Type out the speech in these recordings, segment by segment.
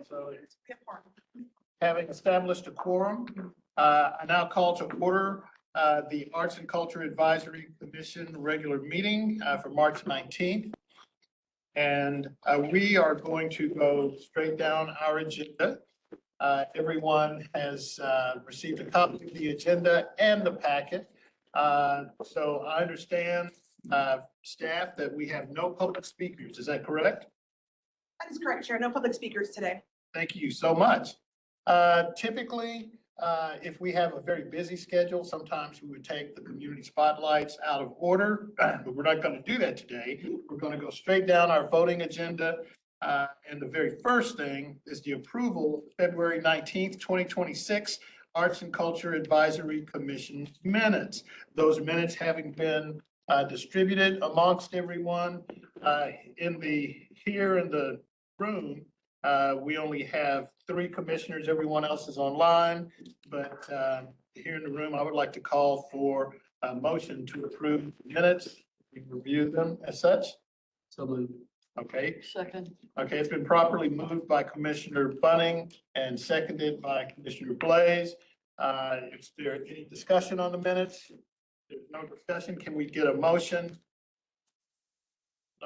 So having established a quorum, I now call to order the Arts and Culture Advisory Commission regular meeting for March 19th. And we are going to go straight down our agenda. Everyone has received a copy of the agenda and the packet. So I understand, staff, that we have no public speakers. Is that correct? That is correct, Chair. No public speakers today. Thank you so much. Typically, if we have a very busy schedule, sometimes we would take the community spotlights out of order, but we're not going to do that today. We're going to go straight down our voting agenda. And the very first thing is the approval of February 19th, 2026 Arts and Culture Advisory Commission minutes. Those minutes having been distributed amongst everyone here in the room. We only have 3 commissioners. Everyone else is online, but here in the room, I would like to call for a motion to approve the minutes. We review them as such. So moved. Okay. Second. Okay, it's been properly moved by Commissioner Bunning and seconded by Commissioner Blaze. Is there any discussion on the minutes? There's no discussion. Can we get a motion?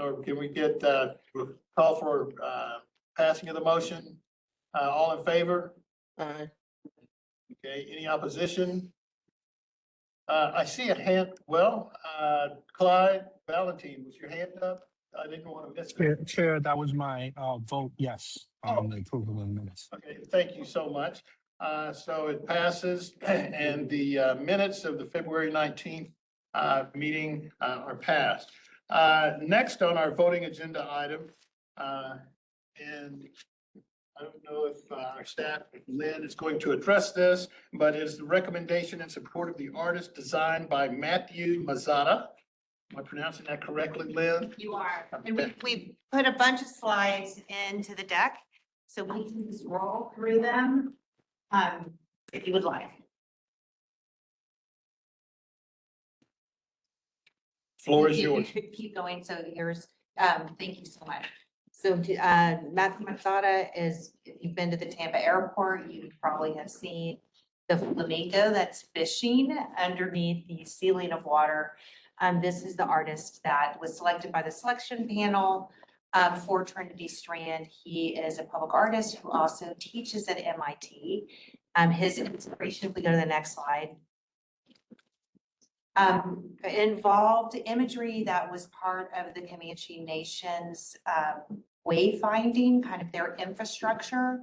Or can we get call for passing of the motion? All in favor? Aye. Okay, any opposition? I see a hand. Well, Clyde Valentine, was your hand up? I didn't want to miss it. Chair, that was my vote, yes, on the approval of the minutes. Okay, thank you so much. So it passes and the minutes of the February 19th meeting are passed. Next on our voting agenda item, and I don't know if our staff, Lynn, is going to address this, but is the recommendation in support of the artist designed by Matthew Mazzata. Am I pronouncing that correctly, Lynn? You are. And we put a bunch of slides into the deck, so we can just roll through them, if you would like. Floor is You yours. could keep going, so yours, thank you so much. So, Matthew Mazzata is, if you've been to the Tampa airport, you probably have seen the flamingo that's fishing underneath the ceiling of water. This is the artist that was selected by the selection panel for Trinity Strand. He is a public artist who also teaches at MIT. His inspiration, if we go to the next slide, involved imagery that was part of the Comanche Nation's wayfinding, kind of their infrastructure.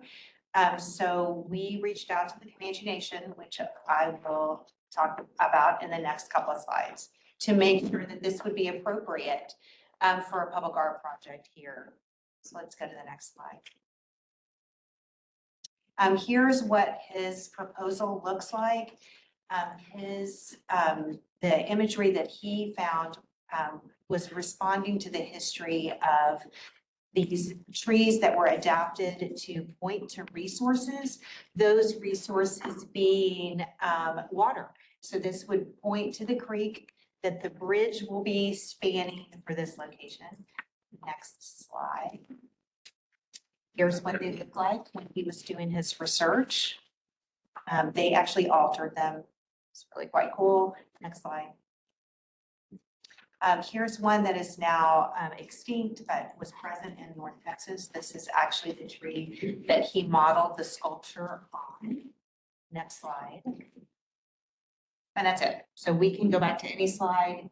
So we reached out to the Comanche Nation, which I will talk about in the next couple of slides, to make sure that this would be appropriate for a public art project here. So let's go to the next slide. Here's what his proposal looks like. The imagery that he found was responding to the history of these trees that were adapted to point to resources, those resources being water. So this would point to the creek that the bridge will be spanning for this location. Next slide. Here's what they looked like when he was doing his research. They actually altered them. It's really quite cool. Next slide. Here's one that is now extinct, but was present in North Texas. This is actually the tree that he modeled the sculpture on. Next slide. And that's it. So we can go back to any slide.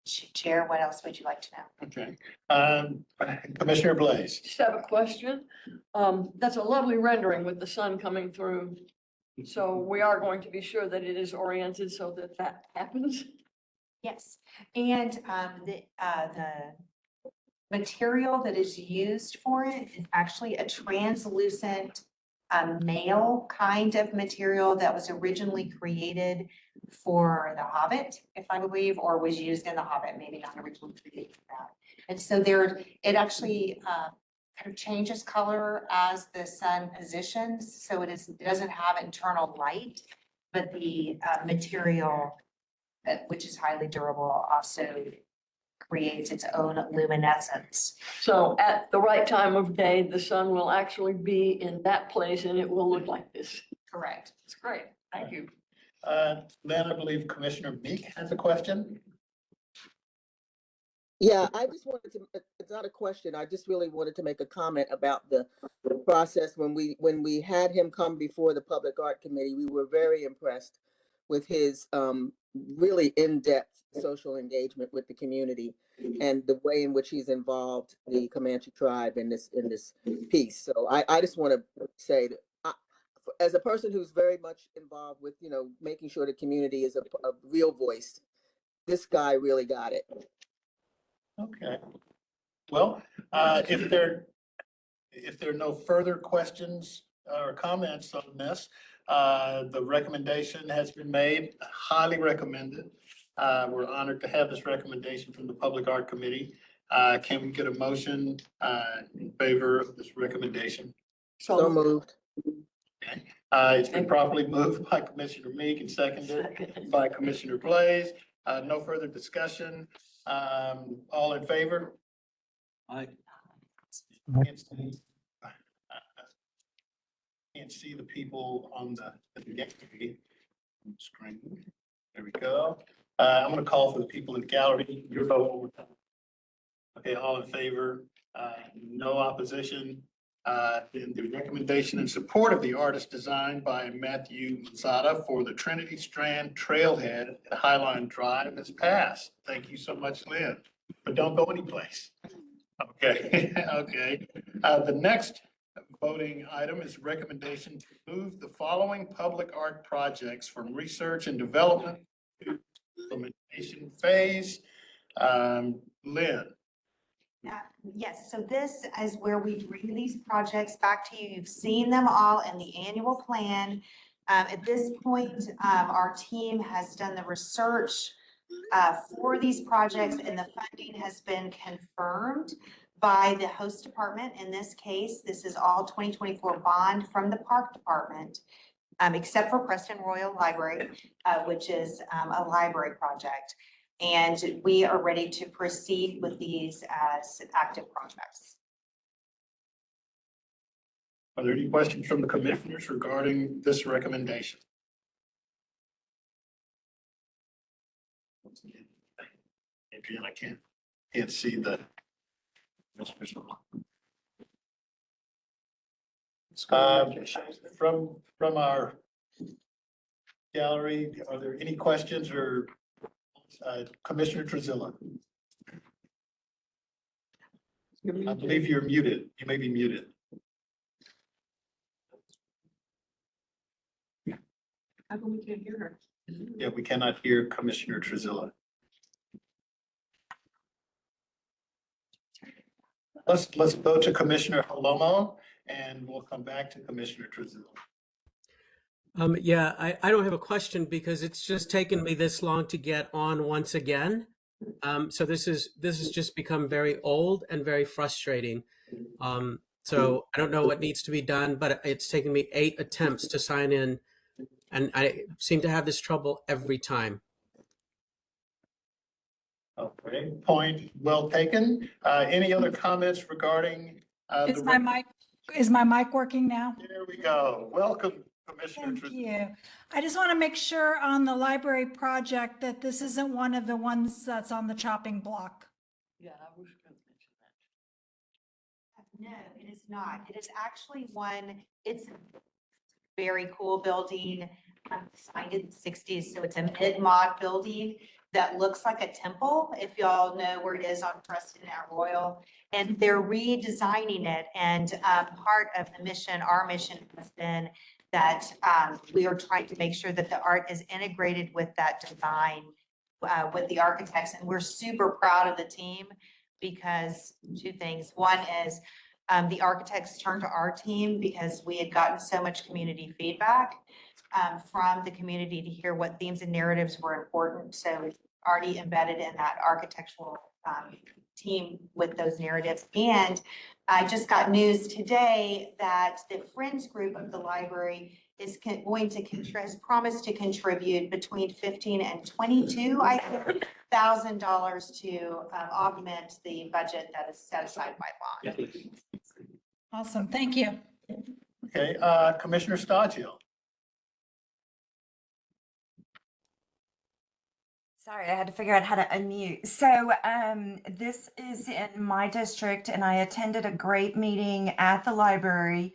Chair, what else would you like to know? Okay. Commissioner Blaze. Just have a question. That's a lovely rendering with the sun coming through. So we are going to be sure that it is oriented so that that happens. Yes, and the material that is used for it is actually a translucent mail kind of material that was originally created for The Hobbit, if I believe, or was used in The Hobbit, maybe not originally created for that. And so it actually kind of changes color as the sun positions, so it doesn't have internal light, but the material, which is highly durable, also creates its own luminescence. So at the right time of day, the sun will actually be in that place and it will look like this. Correct. It's great. Thank you. Then I believe Commissioner Meek has a question. Yeah, I just wanted to, it's not a question, I just really wanted to make a comment about the process. When we had him come before the Public Art Committee, we were very impressed with his really in-depth social engagement with the community and the way in which he's involved the Comanche tribe in this piece. So I just want to say that as a person who's very much involved with, making sure the community is a real voice, this guy really got it. Okay. Well, if there are no further questions or comments on this, the recommendation has been made, highly recommended. We're honored to have this recommendation from the Public Art Committee. Can we get a motion in favor of this recommendation? So moved. Okay. It's been properly moved by Commissioner Meek and seconded by Commissioner Blaze. No further discussion. All in favor? Can't see the people on the screen. There we go. I'm going to call for the people in the gallery. Your vote one more time. Okay, all in favor? No opposition. Then the recommendation in support of the artist design by Matthew Mazzata for the Trinity Strand Trailhead at Highline Drive has passed. Thank you so much, Lynn. But don't go anyplace. Okay, okay. The next voting item is recommendation to move the following public art projects from research and development to implementation phase. Lynn. Yes, so this is where we bring these projects back to you. You've seen them all in the annual plan. At this point, our team has done the research for these projects and the funding has been confirmed by the host department. In this case, this is all 2024 bond from the park department, except for Preston Royal Library, which is a library project. And we are ready to proceed with these as active projects. Are there any questions from the commissioners regarding this recommendation? Adrian, I can't see the. From our gallery, are there any questions or Commissioner Trezilla? I believe you're muted. You may be muted. How come we can't hear her? Yeah, we cannot hear Commissioner Trezilla. Let's go to Commissioner Holomo and we'll come back to Commissioner Trezilla. Yeah, I don't have a question because it's just taken me this long to get on once again. So this has just become very old and very frustrating. So I don't know what needs to be done, but it's taken me 8 attempts to sign in, and I seem to have this trouble every time. Okay, point well taken. Any other comments regarding? Is my mic working now? There we go. Welcome, Commissioner. Thank you. I just want to make sure on the library project that this isn't one of the ones that's on the chopping block. Yeah, I was going to mention that. No, it is not. It is actually one, it's a very cool building, designed in the 60s. So it's a mid-mod building that looks like a temple, if y'all know where it is on Preston at Royal. And they're redesigning it. And part of the mission, our mission has been that we are trying to make sure that the art is integrated with that design with the architects. And we're super proud of the team because 2 things. One is the architects turned to our team because we had gotten so much community feedback from the community to hear what themes and narratives were important. So it's already embedded in that architectural team with those narratives. And I just got news today that the Friends group of the library is going to has promised to contribute between 15 and 22, I think, $1,000 to augment the budget that is set aside by law. Awesome, thank you. Okay, Commissioner Stagio. Sorry, I had to figure out how to unmute. So this is in my district, and I attended a great meeting at the library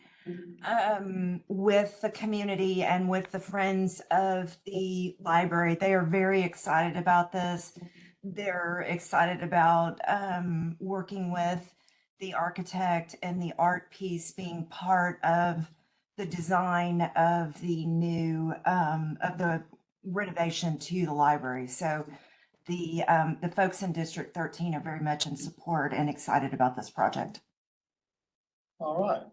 with the community and with the friends of the library. They are very excited about this. They're excited about working with the architect and the art piece being part of the design of the new of the renovation to the library. So the folks in District 13 are very much in support and excited about this project. All right.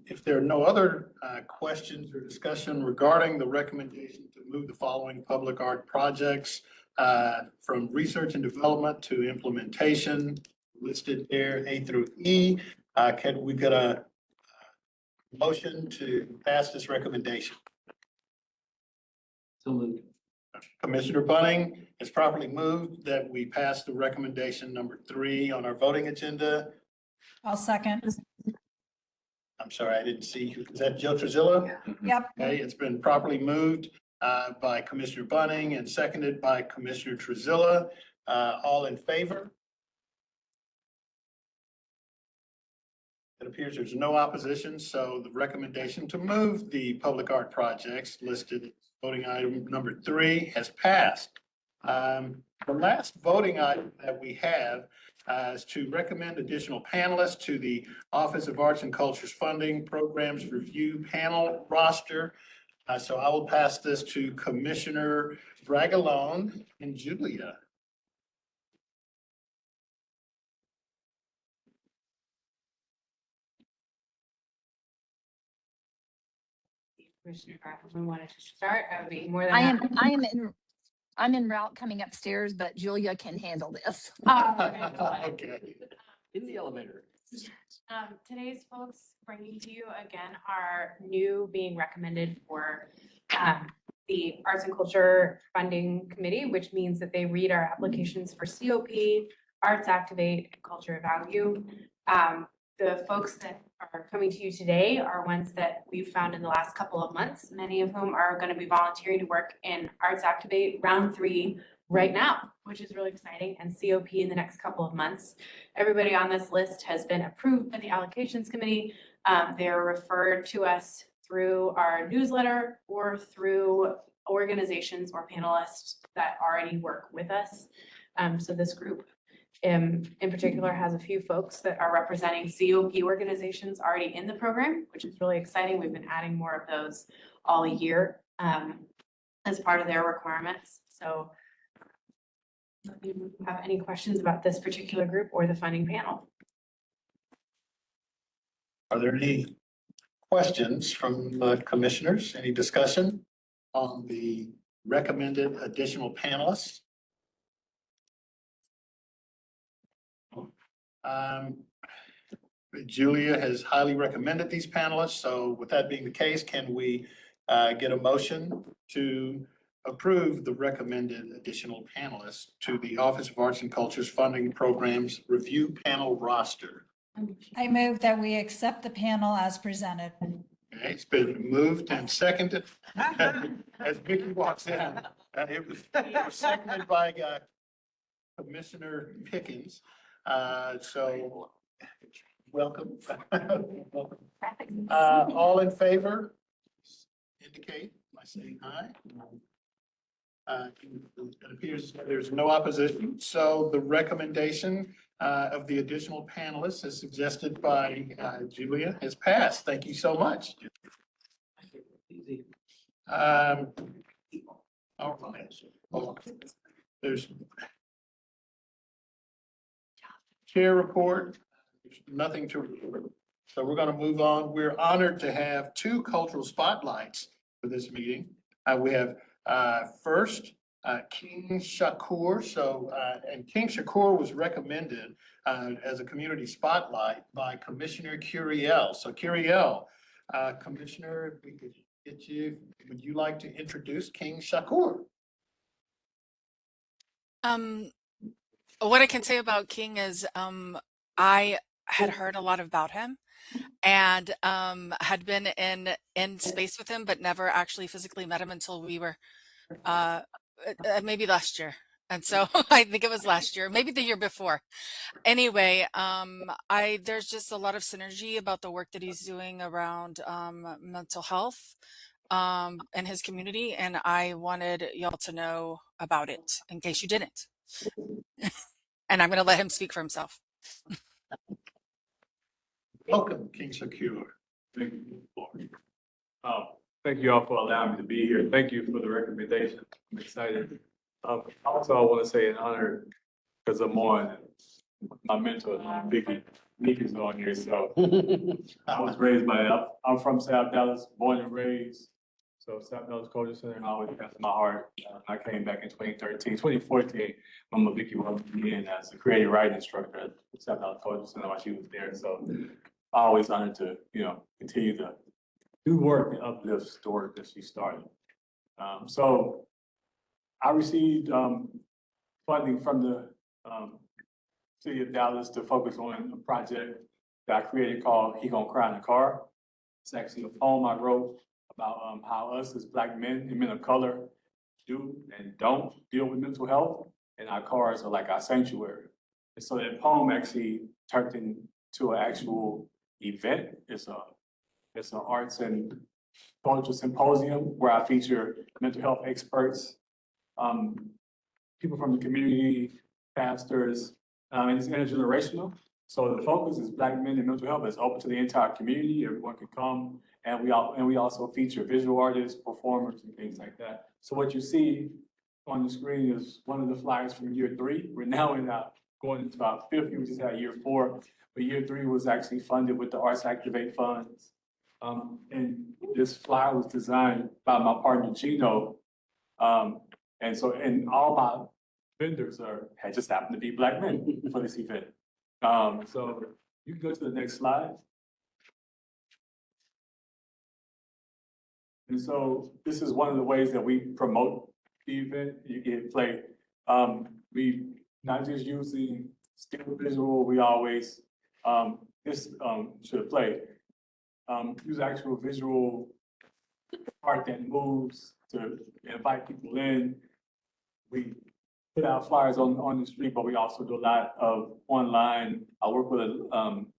If there are no other questions or discussion regarding the recommendation to move the following public art projects from research and development to implementation listed there, A through E, can we get a motion to pass this recommendation? So moved. Commissioner Bunning has properly moved that we pass the recommendation number 3 on our voting agenda. I'll second. I'm sorry, I didn't see. Is that Jill Truzillo? Yep. Okay, it's been properly moved by Commissioner Bunning and seconded by Commissioner Truzilla. All in favor? It appears there's no opposition, so the recommendation to move the public art projects listed voting item number 3 has passed. The last voting item that we have is to recommend additional panelists to the Office of Arts and Culture's Funding Programs Review Panel roster. So I will pass this to Commissioner Bragalone and Julia. Commissioner Grafman wanted to start. I would be more than. I'm en route coming upstairs, but Julia can handle this. Okay. In the elevator. Today's folks bringing to you again are new being recommended for the Arts and Culture Funding Committee, which means that they read our applications for COP, Arts Activate, and Culture Value. The folks that are coming to you today are ones that we've found in the last couple of months, many of whom are going to be volunteering to work in Arts Activate round 3 right now, which is really exciting, and COP in the next couple of months. Everybody on this list has been approved by the allocations committee. They're referred to us through our newsletter or through organizations or panelists that already work with us. So this group in particular has a few folks that are representing COP organizations already in the program, which is really exciting. We've been adding more of those all year as part of their requirements. So if you have any questions about this particular group or the funding panel. Are there any questions from the commissioners? Any discussion on the recommended additional panelists? Julia has highly recommended these panelists. So with that being the case, can we get a motion to approve the recommended additional panelists to the Office of Arts and Culture's Funding Programs Review Panel roster? I move that we accept the panel as presented. Okay, it's been moved and seconded as Vicky walks in. It was seconded by Commissioner Pickens. So welcome. Welcome. All in favor? Indicate by saying aye. It appears there's no opposition. So the recommendation of the additional panelists as suggested by Julia has passed. Thank you so much. All right. Hold on. There's chair report. There's nothing to report. So we're going to move on. We're honored to have 2 cultural spotlights for this meeting. We have first King Shakur. So and King Shakur was recommended as a community spotlight by Commissioner Curiel. So Curiel, Commissioner, if we could get you, would you like to introduce King Shakur? What I can say about King is I had heard a lot about him and had been in space with him, but never actually physically met him until we were maybe last year. And so I think it was last year, maybe the year before. Anyway, there's just a lot of synergy about the work that he's doing around mental health in his community, and I wanted y'all to know about it in case you didn't. And I'm going to let him speak for himself. Welcome, King Shakur. Thank you. Thank you all for allowing me to be here. Thank you for the recommendation. I'm excited. Also, I want to say an honor because I'm on my mentor, Vicky. Nikki's on here. So I was raised I'm from South Dallas, born and raised. So South Dallas Culture Center always has my heart. I came back in 2014. Mama Vicky welcomed me in as a creative writing instructor at South Dallas Culture Center while she was there. So I always honored to, continue to do work and uplift the work that she started. So I received funding from the city of Dallas to focus on a project that I created called He Gonna Cry in the Car. It's actually a poem I wrote about how us as Black men and men of color do and don't deal with mental health, and our cars are like our sanctuary. And so that poem actually turned into an actual event. It's an arts and culture symposium where I feature mental health experts, people from the community, pastors, and it's intergenerational. So the focus is Black men and mental health. It's open to the entire community. Everyone can come, and we also feature visual artists, performers, and things like that. So what you see on the screen is one of the flyers from year 3. We're now going into our 5th year. We just had year 4, but year 3 was actually funded with the Arts Activate funds. And this flyer was designed by my partner Gino, and all my vendors had just happened to be Black men for this event. So you can go to the next slide. And so this is one of the ways that we promote the event. You get play. We not just using still visual. We always should play. Use actual visual art that moves to invite people in. We put out flyers on the street, but we also do a lot of online. I work with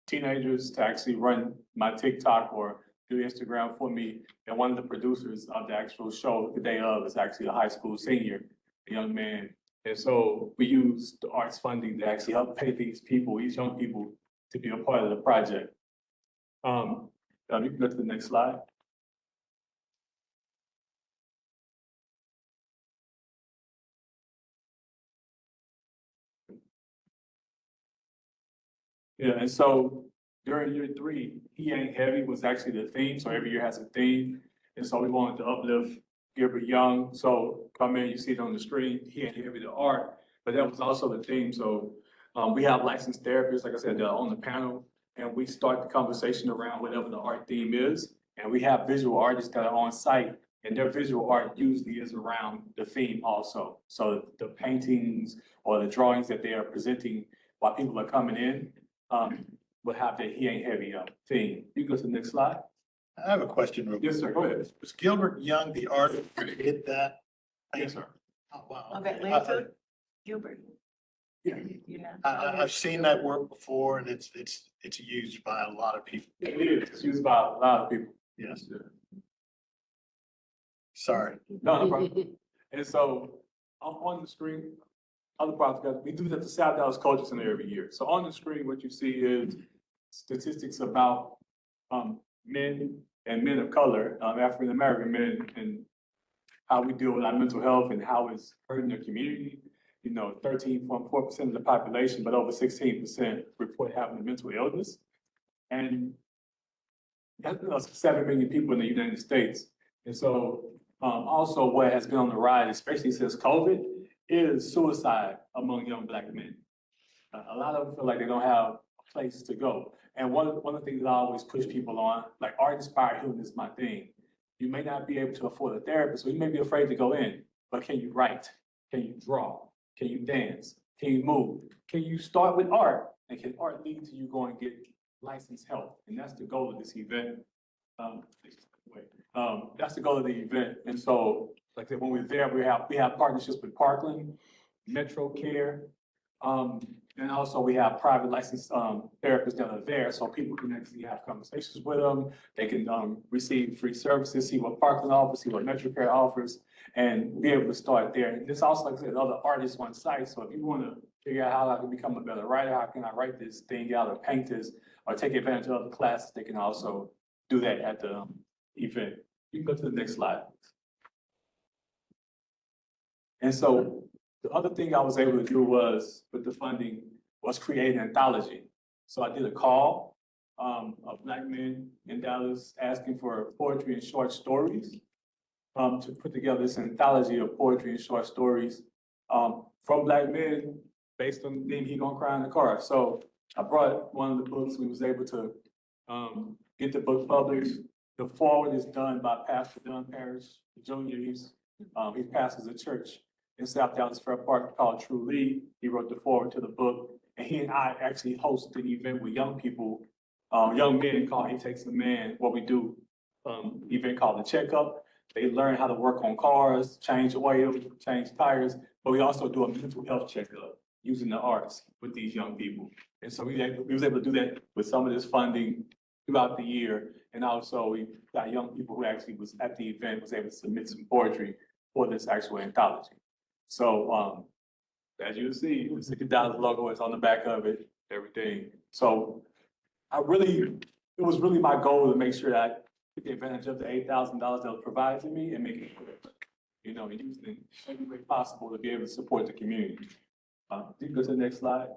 teenagers to actually run my TikTok or do Instagram for me. And one of the producers of the actual show, the day of, is actually a high school senior, a young man. And so we use the arts funding to actually help pay these young people, to be a part of the project. You can go to the next slide. Yeah, and so during year 3, He Ain't Heavy was actually the theme. So every year has a theme. And so we wanted to uplift Gilbert Young. So come in, you see it on the screen, He Ain't Heavy, the art, but that was also the theme. So we have licensed therapists, like I said, on the panel, and we start the conversation around whatever the art theme is. And we have visual artists that are on site, and their visual art usually is around the theme also. So the paintings or the drawings that they are presenting while people are coming in will have the He Ain't Heavy theme. You can go to the next slide. I have a question. Real quick. Yes, sir. Go ahead. Was Gilbert Young the artist who did that? Yes, sir. Oh, wow. Okay, Lisa, Gilbert. Yeah. I've seen that work before, and it's used by a lot of people. It is. It's used by a lot of people. Yes. Sorry. No problem. And so on the screen, other projects, we do that to South Dallas Culture Center every year. So on the screen, what you see is statistics about men and men of color, African American men, and how we deal with our mental health and how it's hurting the community. 13.4% of the population, but over 16% report having a mental illness. And that's 7 million people in the United States. And so also what has been on the rise, especially since COVID, is suicide among young Black men. A lot of them feel like they don't have a place to go. And one of the things that I always push people on, like art-inspired healing is my thing. You may not be able to afford a therapist, so you may be afraid to go in, but can you write? Can you draw? Can you dance? Can you move? Can you start with art? And can art lead to you going and get licensed help? And that's the goal of this event. That's the goal of the event. And so, like I said, when we're there, we have partnerships with Parkland, Metro Care, and also we have private licensed therapists that are there, so people can actually have conversations with them. They can receive free services, see what Parkland offers, see what Metro Care offers, and be able to start there. And there's also, like I said, other artists on site. So if you want to figure out how I can become a better writer, how can I write this thing out or paint this, or take advantage of other classes, they can also do that at the event. You can go to the next slide. And so the other thing I was able to do was, with the funding, was create an anthology. So I did a call of Black men in Dallas asking for poetry and short stories to put together this anthology of poetry and short stories from Black men based on the theme He Gonna Cry in the Car. So I brought one of the books. We was able to get the book published. The forward is done by Pastor Don Parrish Jr. He pastors a church in South Dallas Fair Park called True Lee. He wrote the forward to the book, and he and I actually hosted an event with young people, young men called It Takes a Man. What we do, event called the Checkup. They learn how to work on cars, change oil, change tires, but we also do a mental health checkup using the arts with these young people. And so we was able to do that with some of this funding throughout the year. And also we got young people who actually was at the event, was able to submit some poetry for this actual anthology. So as you see, the $60 logo is on the back of it, everything. So it was really my goal to make sure that I took advantage of the $8,000 that was provided to me and make it quick, and use it in every way possible to be able to support the community. You can go to the next slide.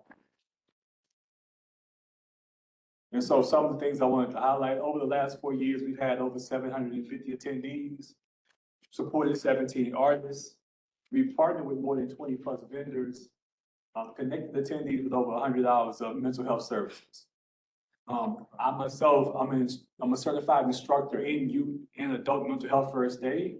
And so some of the things I wanted to highlight, over the last 4 years, we've had over 750 attendees, supported 17 artists. We've partnered with more than 20 plus vendors, connected attendees with over 100 hours of mental health services. I myself, I'm a certified instructor in youth and adult mental health first aid.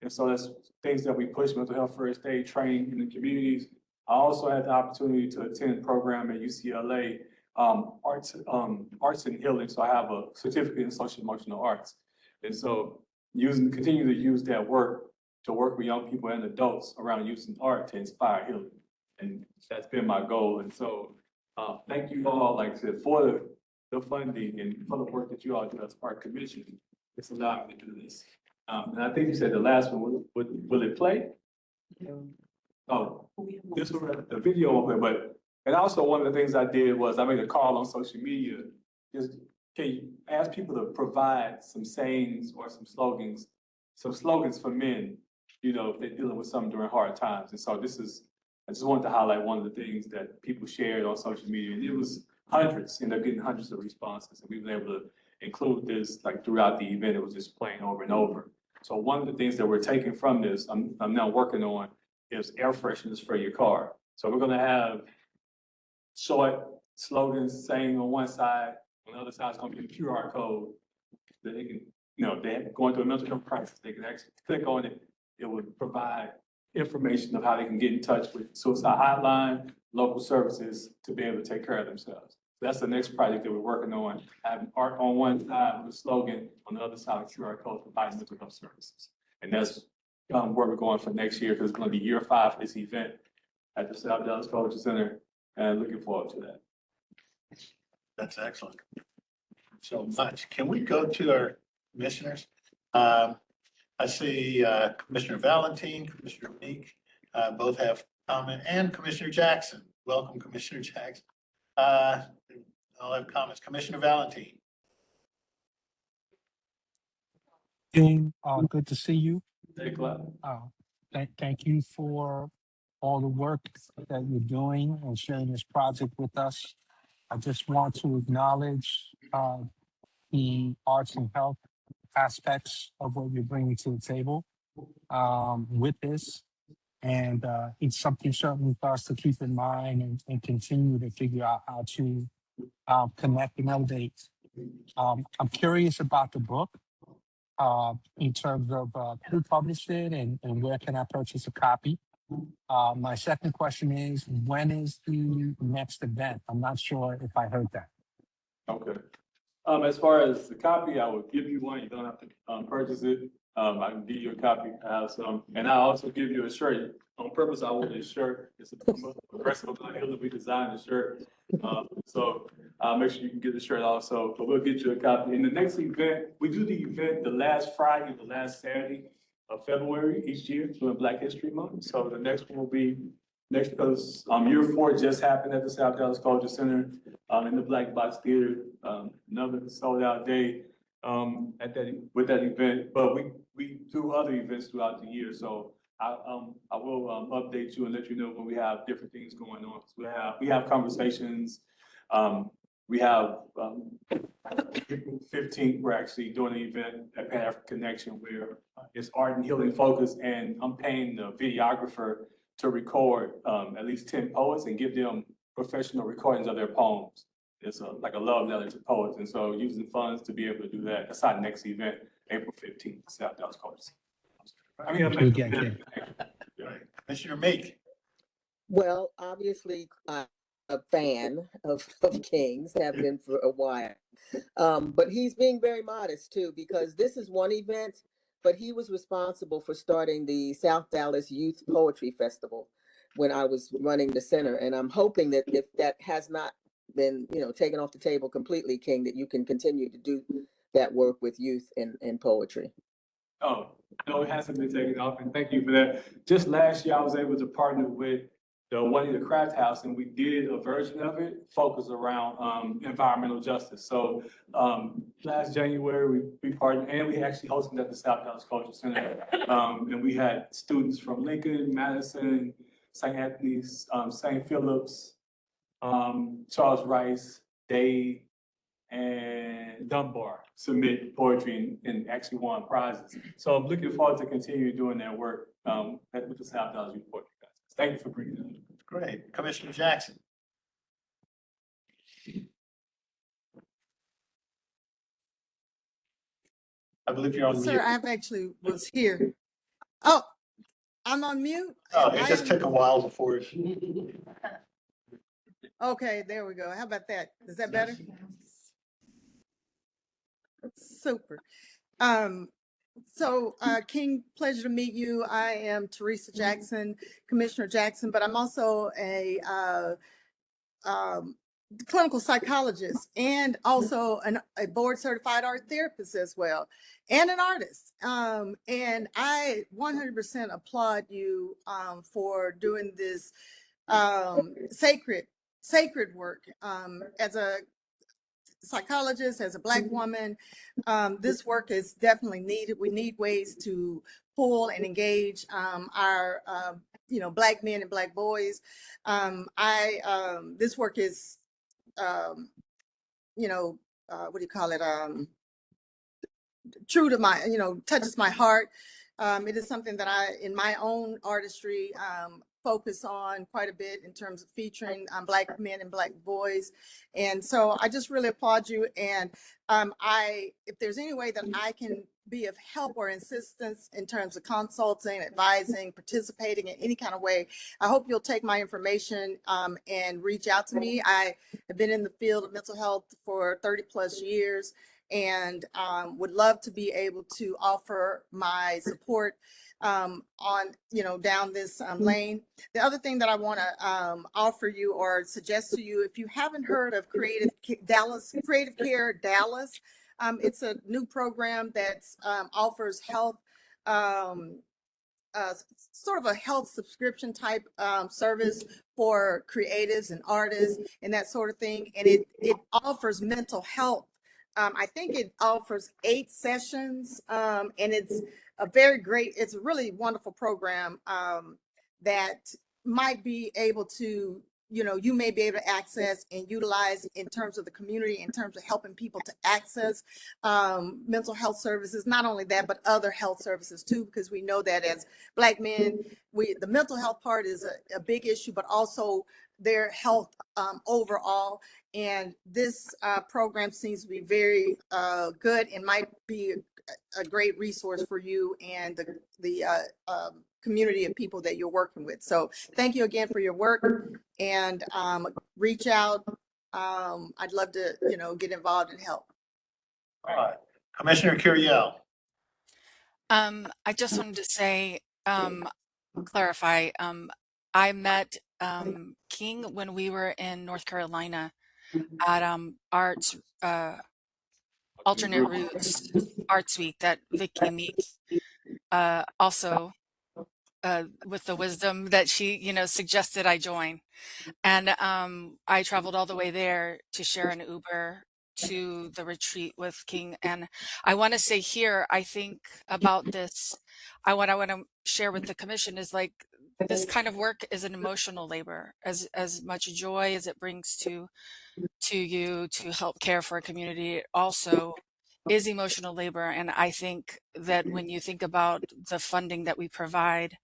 And so that's things that we push, mental health first aid training in the communities. I also had the opportunity to attend a program at UCLA, arts and healing. So I have a certificate in social emotional arts. And so continue to use that work to work with young people and adults around using art to inspire healing. And that's been my goal. And so thank you all, like I said, for the funding and for the work that you all do as Art Commission. It's allowed me to do this. And I think you said the last one, will it play? Oh, this was the video of it, and also one of the things I did was I made a call on social media. Just can you ask people to provide some sayings or some slogans for men, if they're dealing with something during hard times. And so I just wanted to highlight one of the things that people shared on social media. And it was hundreds, ended up getting hundreds of responses. And we were able to include this like throughout the event. It was just playing over and over. So one of the things that we're taking from this, I'm now working on, is air fresheners for your car. So we're gonna have short slogans saying on one side, on the other side is gonna be a QR code that they can, they're going through a mental health crisis, they can actually click on it. It would provide information of how they can get in touch with suicide hotline, local services to be able to take care of themselves. So that's the next project that we're working on, having art on one side with a slogan, on the other side, a QR code providing mental health services. And that's where we're going for next year, because it's going to be year 5 for this event at the South Dallas Culture Center, and looking forward to that. That's excellent. So much. Can we go to our commissioners? I see Commissioner Valentine, Commissioner Meek, both have comment, and Commissioner Jackson. Welcome, Commissioner Jackson. I'll have comments. Commissioner Valentine. Good to see you. Thank you. Thank you for all the work that you're doing and sharing this project with us. I just want to acknowledge the arts and health aspects of what you're bringing to the table with this. And it's something certainly for us to keep in mind and continue to figure out how to Connect and Elevate. I'm curious about the book in terms of who published it and where can I purchase a copy. My second question is, when is the next event? I'm not sure if I heard that. Okay. As far as the copy, I will give you one. You don't have to, purchase it. I can give you a copy. I have some, and I'll also give you a shirt. On purpose, I wore this shirt. It's a Progressive Black Hill. We designed the shirt. So I'll make sure you can get the shirt also, but we'll get you a copy. And the next event, we do the event the last Friday, the last Saturday of February each year during Black History Month. So the next one will be next, because year 4 just happened at the South Dallas Culture Center in the Black Box Theater. Another sold out day at that with that event, but we do other events throughout the year. So I will update you and let you know when we have different things going on. We have conversations. We have April 15th, we're actually doing an event at Pan African Connection where it's art and healing focus, and I'm paying the videographer to record at least 10 poets and give them professional recordings of their poems. It's like a love letter to poets, and so using funds to be able to do that. That's our next event, April 15th, South Dallas Culture Center. Commissioner Meek. Well, obviously, I'm a fan of King's, have been for a while. But he's being very modest too, because this is one event, but he was responsible for starting the South Dallas Youth Poetry Festival when I was running the center. And I'm hoping that if that has not been, taken off the table completely, King, that you can continue to do that work with youth and poetry. Oh, no, it hasn't been taken off, and thank you for that. Just last year, I was able to partner with the Juanita Craft House, and we did a version of it focused around environmental justice. So last January, we partnered, and we actually hosted at the South Dallas Culture Center. And we had students from Lincoln, Madison, St. Anthony's, St. Phillips, Charles Rice, Dade, and Dunbar submit poetry and actually won prizes. So I'm looking forward to continue doing that work with the South Dallas Youth Poetry Festival. Thank you for bringing that up. Great. Commissioner Jackson. I believe you're on mute. Sir, I've actually was here. Oh, I'm on mute? Oh, it just took a while before. Okay, there we go. How about that? Is that better? Super. King, pleasure to meet you. I am Teresa Jackson, Commissioner Jackson, but I'm also a clinical psychologist and also a board certified art therapist as well, and an artist. And I 100% applaud you for doing this sacred work as a psychologist, as a Black woman. This work is definitely needed. We need ways to pull and engage our Black men and Black boys. This work is what do you call it, true to my, touches my heart. It is something that I, in my own artistry, focus on quite a bit in terms of featuring Black men and Black boys. And so I just really applaud you. And if there's any way that I can be of help or assistance in terms of consulting, advising, participating in any kind of way, I hope you'll take my information and reach out to me. I have been in the field of mental health for 30 plus years and would love to be able to offer my support on down this lane. The other thing that I want to offer you or suggest to you, if you haven't heard of Creative Care Dallas, it's a new program that offers health, sort of a health subscription type service for creatives and artists and that sort of thing. And it offers mental health. I think it offers 8 sessions, and it's it's a really wonderful program that might be able to, you may be able to access and utilize in terms of the community, in terms of helping people to access mental health services. Not only that, but other health services too, because we know that as Black men, the mental health part is a big issue, but also their health overall. And this program seems to be very good and might be a great resource for you and the community of people that you're working with. So thank you again for your work, and reach out. I'd love to, get involved and help. All right, Commissioner Curiel. I just wanted to say, clarify, I met King when we were in North Carolina at Arts Alternate Roots Arts Week that Vicky Meek also with the wisdom that she, suggested I join. And I traveled all the way there to share an Uber to the retreat with King. And I want to say here, I think about this, what I want to share with the commission is like, this kind of work is an emotional labor, as much joy as it brings to you to help care for a community. It also is emotional labor. And I think that when you think about the funding that we provide,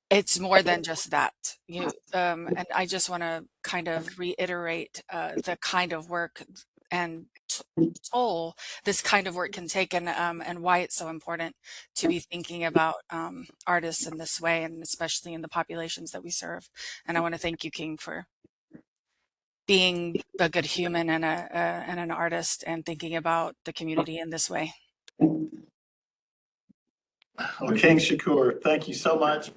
it's more than just that. And I just want to kind of reiterate the kind of work and toll this kind of work can take, and why it's so important to be thinking about artists in this way, and especially in the populations that we serve. And I want to thank you, King, for being a good human and an artist and thinking about the community in this way. Well, King Shakur, thank you so much.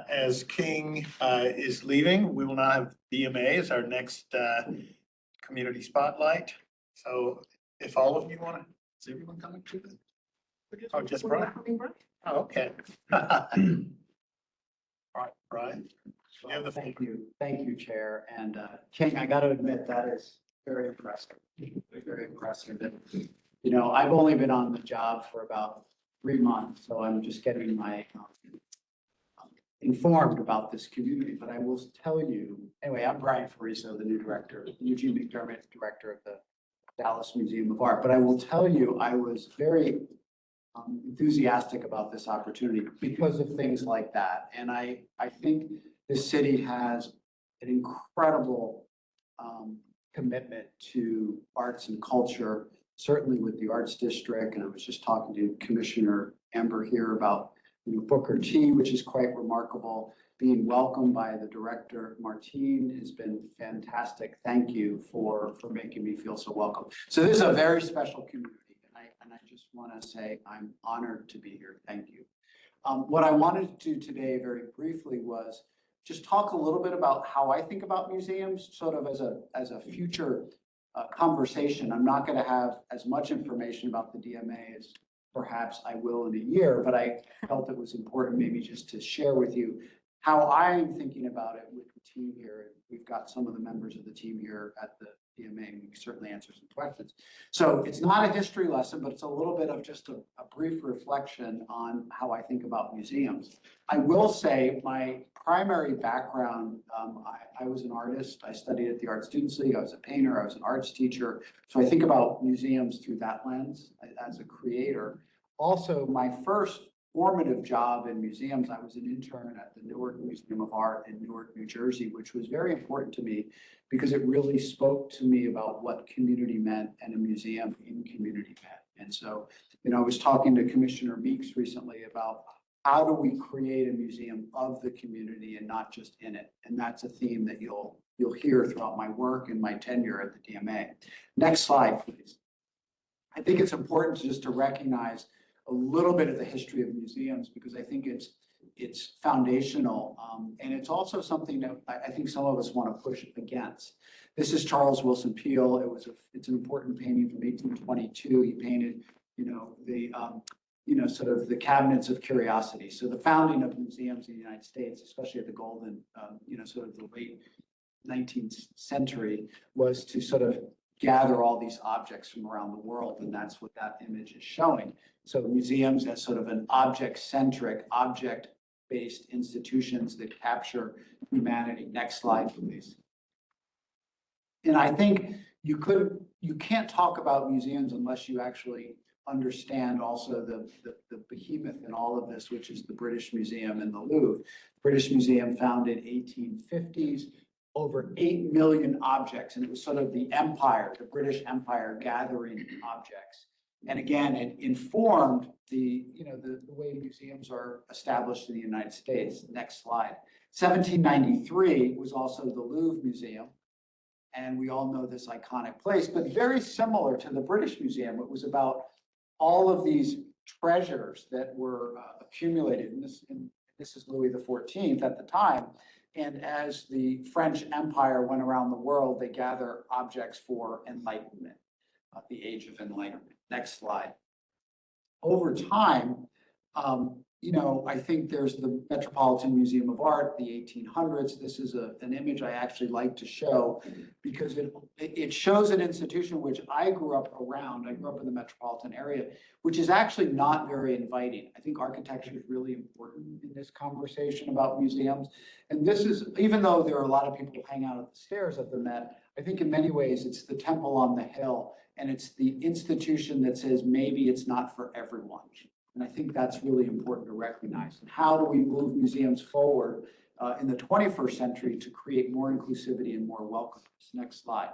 As King is leaving, we will now have DMA as our next community spotlight. So if all of you want to, is everyone coming to this? Oh, just Brian? Oh, okay. All right, Brian. You have the floor. Thank you, Chair. And King, I got to admit, that is very impressive. Very impressive. And, I've only been on the job for about 3 months, so I'm just getting my informed about this community. But I will tell you, anyway, I'm Brian Fariso, the new director, Eugene McDermott, director of the Dallas Museum of Art. But I will tell you, I was very enthusiastic about this opportunity because of things like that. And I think this city has an incredible commitment to arts and culture, certainly with the Arts District. And I was just talking to Commissioner Amber here about Booker T, which is quite remarkable. Being welcomed by the director, Martine, has been fantastic. Thank you for making me feel so welcome. So this is a very special community. And I just want to say I'm honored to be here. Thank you. What I wanted to do today very briefly was just talk a little bit about how I think about museums, sort of as a future conversation. I'm not going to have as much information about the DMA as perhaps I will in a year, but I felt it was important maybe just to share with you how I'm thinking about it with the team here. We've got some of the members of the team here at the DMA, and we can certainly answer some questions. So it's not a history lesson, but it's a little bit of just a brief reflection on how I think about museums. I will say my primary background, I was an artist. I studied at the Art Students League. I was a painter. I was an arts teacher. So I think about museums through that lens as a creator. Also, my first formative job in museums, I was an intern at the Newark Museum of Art in Newark, New Jersey, which was very important to me because it really spoke to me about what community meant and a museum in community meant. And so, I was talking to Commissioner Meeks recently about how do we create a museum of the community and not just in it. And that's a theme that you'll hear throughout my work and my tenure at the DMA. Next slide, please. I think it's important just to recognize a little bit of the history of museums because I think it's foundational. And it's also something that I think some of us want to push against. This is Charles Wilson Peale. It's an important painting from 1822. He painted, sort of the cabinets of curiosity. So the founding of museums in the United States, especially at the golden, sort of the late 19th century, was to sort of gather all these objects from around the world. And that's what that image is showing. So museums as sort of an object-centric, object-based institutions that capture humanity. Next slide, please. And I think you can't talk about museums unless you actually understand also the behemoth in all of this, which is the British Museum and the Louvre. British Museum founded 1850s, over 8 million objects, and it was sort of the empire, the British Empire gathering objects. And again, it informed the way museums are established in the United States. Next slide. 1793 was also the Louvre Museum. And we all know this iconic place, but very similar to the British Museum. It was about all of these treasures that were accumulated. And this is Louis XIV at the time. And as the French Empire went around the world, they gather objects for enlightenment, the Age of Enlightenment. Next slide. Over time, I think there's the Metropolitan Museum of Art, the 1800s. This is an image I actually like to show because it shows an institution which I grew up around. I grew up in the metropolitan area, which is actually not very inviting. I think architecture is really important in this conversation about museums. And this is, even though there are a lot of people who hang out at the stairs of the Met, I think in many ways it's the temple on the hill, and it's the institution that says maybe it's not for everyone. And I think that's really important to recognize. And how do we move museums forward in the 21st century to create more inclusivity and more welcomeness? Next slide.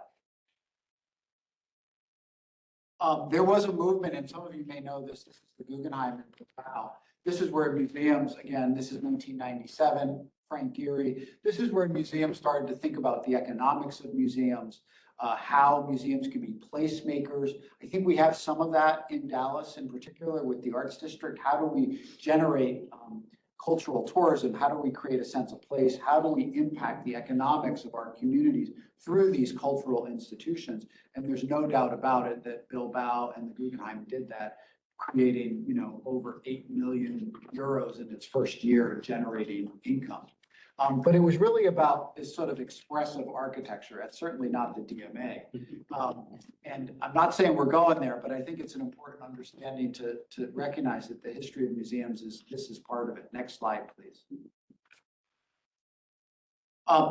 There was a movement, and some of you may know this, this is the Guggenheim in Bilbao. This is where museums, again, this is 1997, Frank Gehry. This is where museums started to think about the economics of museums, how museums can be placemakers. I think we have some of that in Dallas in particular with the Arts District. How do we generate cultural tourism? How do we create a sense of place? How do we impact the economics of our communities through these cultural institutions? And there's no doubt about it that Bilbao and the Guggenheim did that, creating, over 8 million euros in its first year, generating income. But it was really about this sort of expressive architecture. That's certainly not the DMA. And I'm not saying we're going there, but I think it's an important understanding to recognize that the history of museums this is part of it. Next slide, please.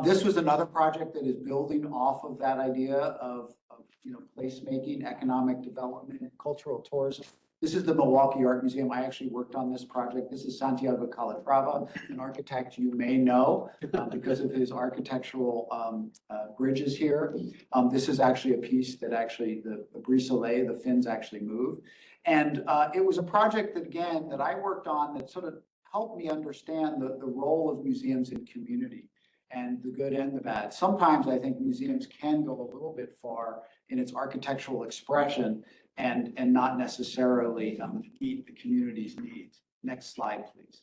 This was another project that is building off of that idea of placemaking, economic development, cultural tourism. This is the Milwaukee Art Museum. I actually worked on this project. This is Santiago Calatrava, an architect you may know because of his architectural bridges here. This is actually a piece that actually the Brise Soleil, the fins actually move. And it was a project that, again, that I worked on that sort of helped me understand the role of museums in community and the good and the bad. Sometimes I think museums can go a little bit far in its architectural expression and not necessarily meet the community's needs. Next slide, please.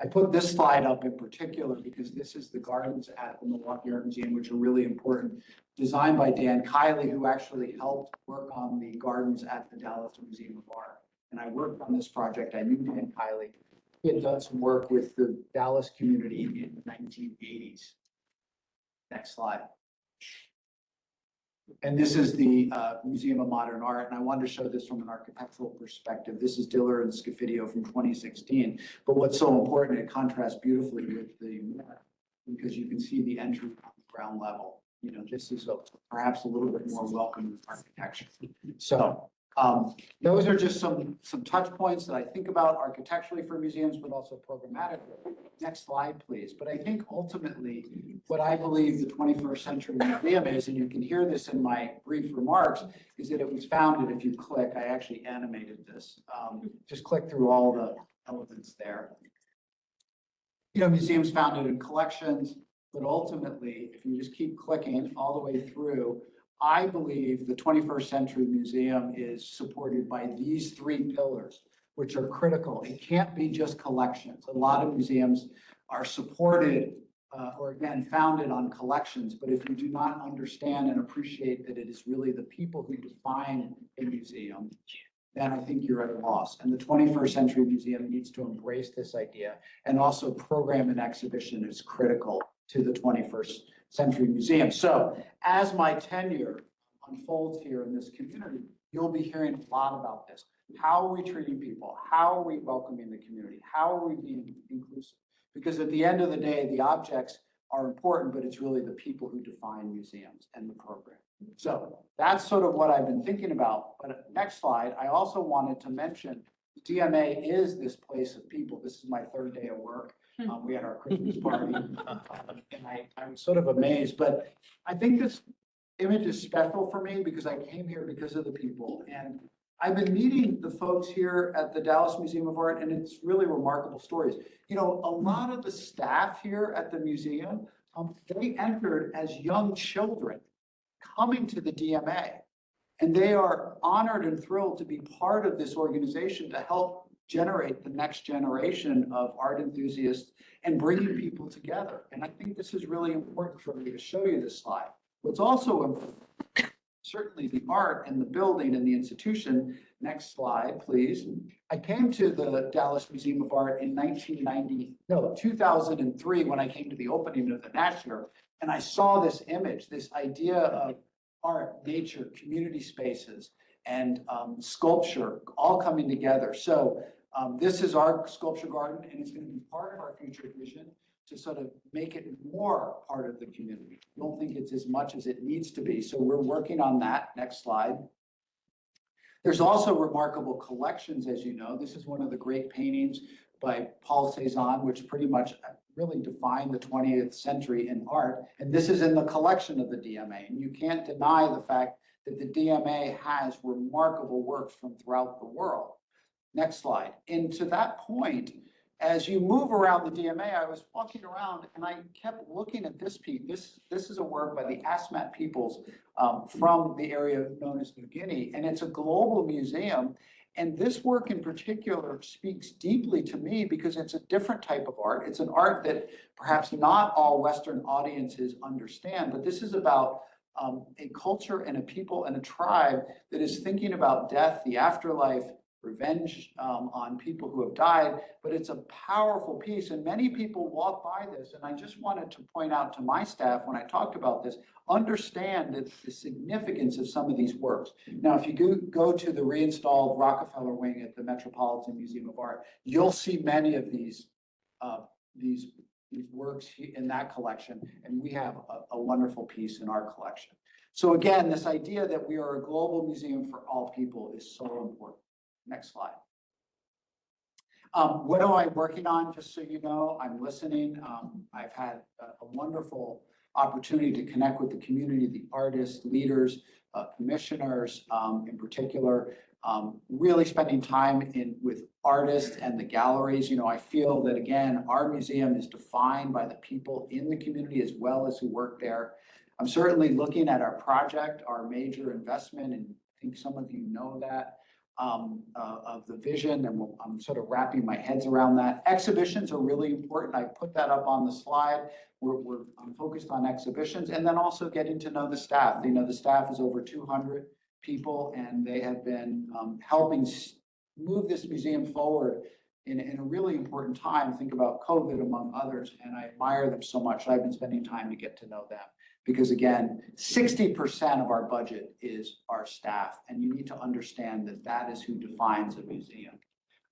I put this slide up in particular because this is the gardens at the Milwaukee Art Museum, which are really important, designed by Dan Kiley, who actually helped work on the gardens at the Dallas Museum of Art. And I worked on this project. I knew Dan Kiley. He had done some work with the Dallas community in the 1980s. Next slide. And this is the Museum of Modern Art, and I wanted to show this from an architectural perspective. This is Diller and Scofidio from 2016. But what's so important, it contrasts beautifully with the Met because you can see the entry on the ground level. This is perhaps a little bit more welcoming architecture. So those are just some touch points that I think about architecturally for museums, but also programmatically. Next slide, please. But I think ultimately what I believe the 21st century museum is, and you can hear this in my brief remarks, is that it was founded, if you click, I actually animated this, just click through all the elements there. Museums founded in collections, but ultimately, if you just keep clicking all the way through, I believe the 21st century museum is supported by these 3 pillars, which are critical. It can't be just collections. A lot of museums are supported or again, founded on collections. But if you do not understand and appreciate that it is really the people who define a museum, then I think you're at a loss. And the 21st Century Museum needs to embrace this idea, and also program an exhibition is critical to the 21st Century Museum. So as my tenure unfolds here in this community, you'll be hearing a lot about this. How are we treating people? How are we welcoming the community? How are we being inclusive? Because at the end of the day, the objects are important, but it's really the people who define museums and the program. So that's sort of what I've been thinking about. But next slide, I also wanted to mention DMA is this place of people. This is my third day of work. We had our Christmas party, and I was sort of amazed. But I think this image is special for me because I came here because of the people. And I've been meeting the folks here at the Dallas Museum of Art, and it's really remarkable stories. You know, a lot of the staff here at the museum, they entered as young children coming to the DMA. And they are honored and thrilled to be part of this organization to help generate the next generation of art enthusiasts and bringing people together. And I think this is really important for me to show you this slide. What's also important, certainly the art and the building and the institution. Next slide, please. I came to the Dallas Museum of Art in 2003 when I came to the opening of the Nasher, and I saw this image, this idea of art, nature, community spaces, and sculpture all coming together. So this is our sculpture garden, and it's going to be part of our future vision to sort of make it more part of the community. I don't think it's as much as it needs to be. So we're working on that. Next slide. There's also remarkable collections, as you know. This is one of the great paintings by Paul Cézanne, which pretty much really defined the 20th century in art. And this is in the collection of the DMA. And you can't deny the fact that the DMA has remarkable works from throughout the world. Next slide. And to that point, as you move around the DMA, I was walking around and I kept looking at this piece. This is a work by the Asmat peoples from the area known as New Guinea, and it's a global museum. And this work in particular speaks deeply to me because it's a different type of art. It's an art that perhaps not all Western audiences understand, but this is about a culture and a people and a tribe that is thinking about death, the afterlife, revenge on people who have died, but it's a powerful piece and many people walk by this. And I just wanted to point out to my staff when I talked about this, understand that the significance of some of these works. Now, if you go to the reinstalled Rockefeller Wing at the Metropolitan Museum of Art, you'll see many of these works in that collection, and we have a wonderful piece in our collection. So again, this idea that we are a global museum for all people is so important. Next slide. What am I working on? Just so you know, I'm listening. I've had a wonderful opportunity to connect with the community, the artists, leaders, commissioners in particular, really spending time with artists and the galleries. You know, I feel that, again, our museum is defined by the people in the community as well as who work there. I'm certainly looking at our project, our major investment, and I think some of you know that. Of the vision, and I'm sort of wrapping my heads around that. Exhibitions are really important. I put that up on the slide. I'm focused on exhibitions and then also getting to know the staff. You know, the staff is over 200 people, and they have been helping move this museum forward in a really important time. Think about COVID among others, and I admire them so much. I've been spending time to get to know them. Because again, 60% of our budget is our staff, and you need to understand that that is who defines a museum.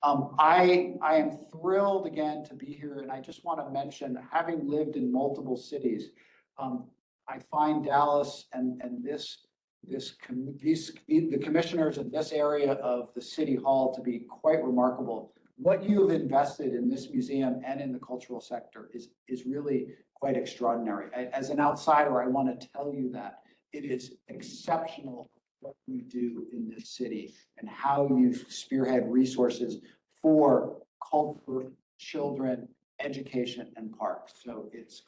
I am thrilled again to be here, and I just want to mention, having lived in multiple cities, I find Dallas and the commissioners in this area of the City Hall to be quite remarkable. What you have invested in this museum and in the cultural sector is really quite extraordinary. As an outsider, I want to tell you that it is exceptional what we do in this city and how you spearhead resources for culture, children, education, and parks. So it's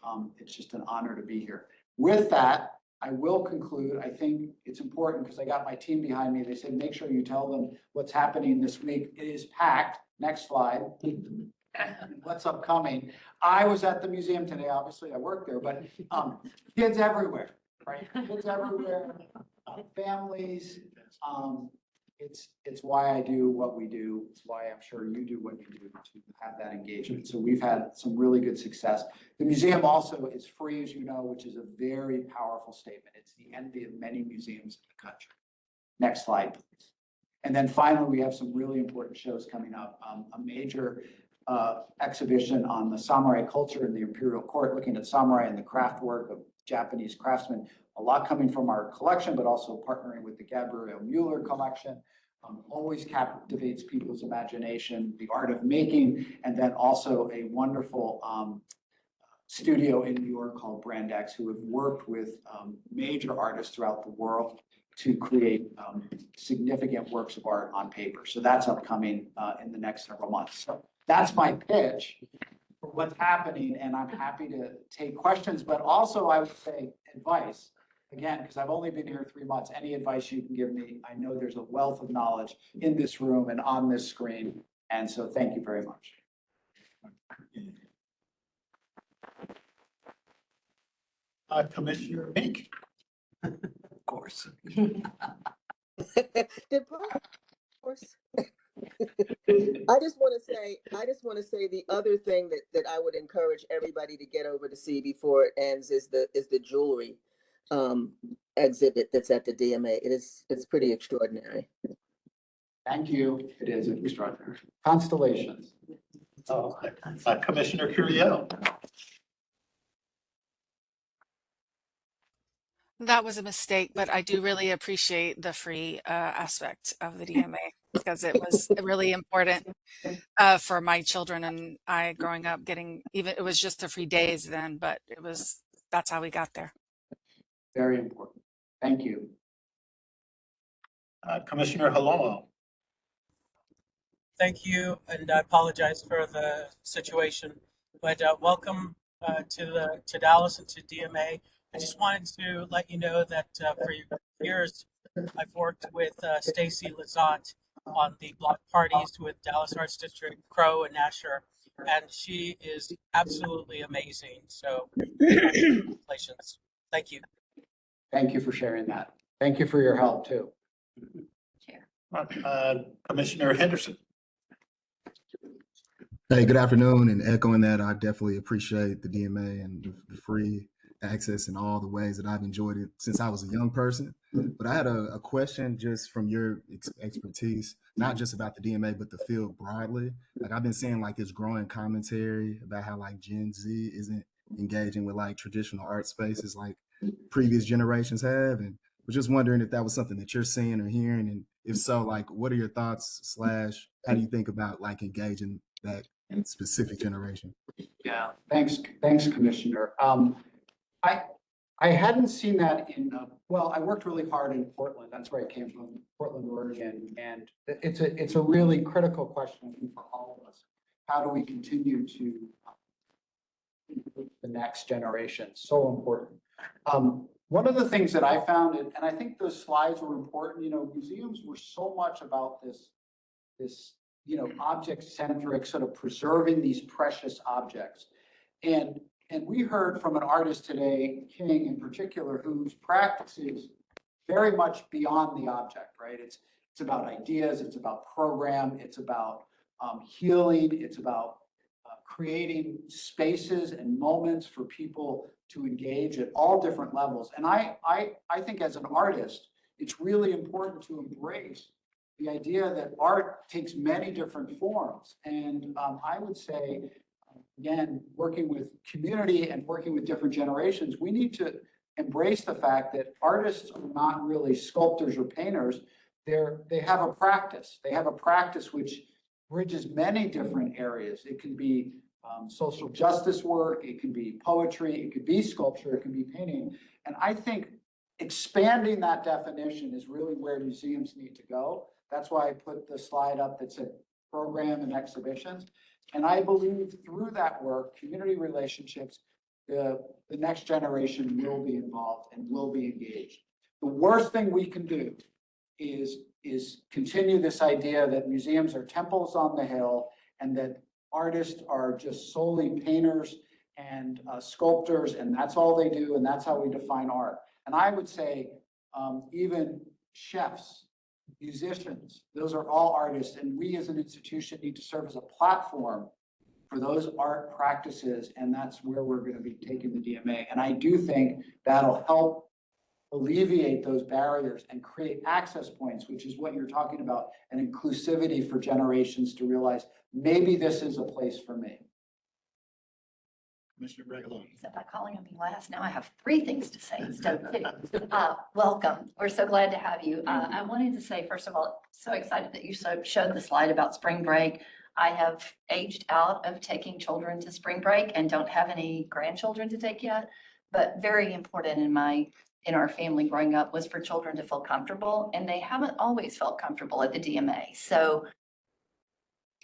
just an honor to be here. With that, I will conclude. I think it's important because I got my team behind me. They said, make sure you tell them what's happening this week. It is packed. Next slide. What's upcoming? I was at the museum today. Obviously, I work there, but kids everywhere, right? Kids everywhere, families. It's why I do what we do. It's why I'm sure you do what you do to have that engagement. So we've had some really good success. The museum also is free, as you know, which is a very powerful statement. It's the envy of many museums in the country. Next slide, please. And then finally, we have some really important shows coming up. A major exhibition on the samurai culture in the imperial court, looking at samurai and the craft work of Japanese craftsmen. A lot coming from our collection, but also partnering with the Gabriel Mueller collection. Always captivates people's imagination, the art of making, and then also a wonderful studio in New York called Brand X, who have worked with major artists throughout the world to create significant works of art on paper. So that's upcoming in the next several months. So that's my pitch for what's happening, and I'm happy to take questions, but also I would say advice. Again, because I've only been here 3 months, any advice you can give me, I know there's a wealth of knowledge in this room and on this screen. And so thank you very much. Commissioner Mink. Of course. Of course. I just want to say the other thing that I would encourage everybody to get over to see before it ends is the jewelry exhibit that's at the DMA. It's pretty extraordinary. Thank you. It is extraordinary. Constellations. Commissioner Curiel. That was a mistake, but I do really appreciate the free aspect of the DMA because it was really important for my children and I growing up getting it was just the free days then, but that's how we got there. Very important. Thank you. Commissioner Halomo. Thank you, and I apologize for the situation, but welcome to Dallas and to DMA. I just wanted to let you know that for years I've worked with Stacy Lizotte on the block parties with Dallas Arts District, Crow, and Nasher, and she is absolutely amazing. So congratulations. Thank you. Thank you for sharing that. Thank you for your help too. Commissioner Henderson. Hey, good afternoon. And echoing that, I definitely appreciate the DMA and the free access in all the ways that I've enjoyed it since I was a young person. But I had a question just from your expertise, not just about the DMA, but the field broadly. Like I've been seeing like this growing commentary about how like Gen Z isn't engaging with like traditional art spaces like previous generations have. And was just wondering if that was something that you're seeing or hearing. And if so, like, what are your thoughts / how do you think about like engaging that specific generation? Yeah, thanks, Commissioner. I hadn't seen that in, well, I worked really hard in Portland. That's where I came from, Portland, Oregon. And it's a really critical question for all of us. How do we continue to the next generation? So important. One of the things that I found, and I think those slides were important, museums were so much about this, object-centric sort of preserving these precious objects. And we heard from an artist today, King in particular, whose practice is very much beyond the object, right? It's about ideas, it's about program, it's about healing, it's about creating spaces and moments for people to engage at all different levels. And I think as an artist, it's really important to embrace the idea that art takes many different forms. And I would say, again, working with community and working with different generations, we need to embrace the fact that artists are not really sculptors or painters. They have a practice. They have a practice which bridges many different areas. It can be social justice work, it can be poetry, it could be sculpture, it can be painting. And I think expanding that definition is really where museums need to go. That's why I put the slide up that said program and exhibitions. And I believe through that work, community relationships, the next generation will be involved and will be engaged. The worst thing we can do is continue this idea that museums are temples on the hill and that artists are just solely painters and sculptors, and that's all they do, and that's how we define art. And I would say even chefs, musicians, those are all artists, and we as an institution need to serve as a platform for those art practices, and that's where we're going to be taking the DMA. And I do think that'll help alleviate those barriers and create access points, which is what you're talking about, and inclusivity for generations to realize maybe this is a place for me. Commissioner Regalon. Except by calling on me last, now I have 3 things to say instead of 2. Welcome. We're so glad to have you. I wanted to say, first of all, so excited that you showed the slide about spring break. I have aged out of taking children to spring break and don't have any grandchildren to take yet. But very important in our family growing up was for children to feel comfortable, and they haven't always felt comfortable at the DMA. So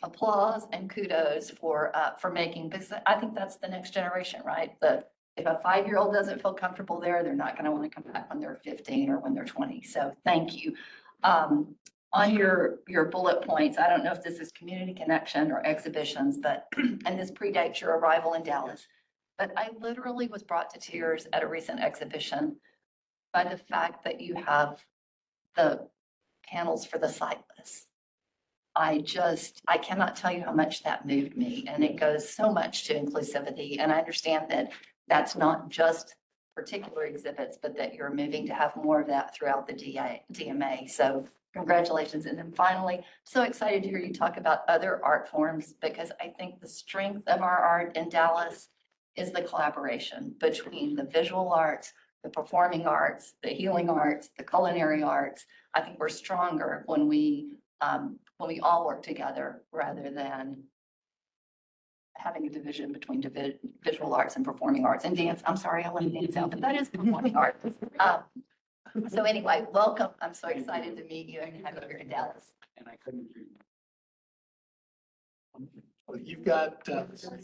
applause and kudos for making, because I think that's the next generation, right? If a 5-year-old doesn't feel comfortable there, they're not going to want to come back when they're 15 or when they're 20. So thank you. On your bullet points, I don't know if this is community connection or exhibitions, but, and this predates your arrival in Dallas, but I literally was brought to tears at a recent exhibition by the fact that you have the panels for the sightless. I cannot tell you how much that moved me, and it goes so much to inclusivity. And I understand that that's not just particular exhibits, but that you're moving to have more of that throughout the DMA. So congratulations. And then finally, so excited to hear you talk about other art forms, because I think the strength of our art in Dallas is the collaboration between the visual arts, the performing arts, the healing arts, the culinary arts. I think we're stronger when we all work together rather than having a division between visual arts and performing arts and dance. I'm sorry, I left dance out, but that is performing arts. So anyway, welcome. I'm so excited to meet you and have you here in Dallas. And I couldn't agree more. Well, you've got, Commissioner.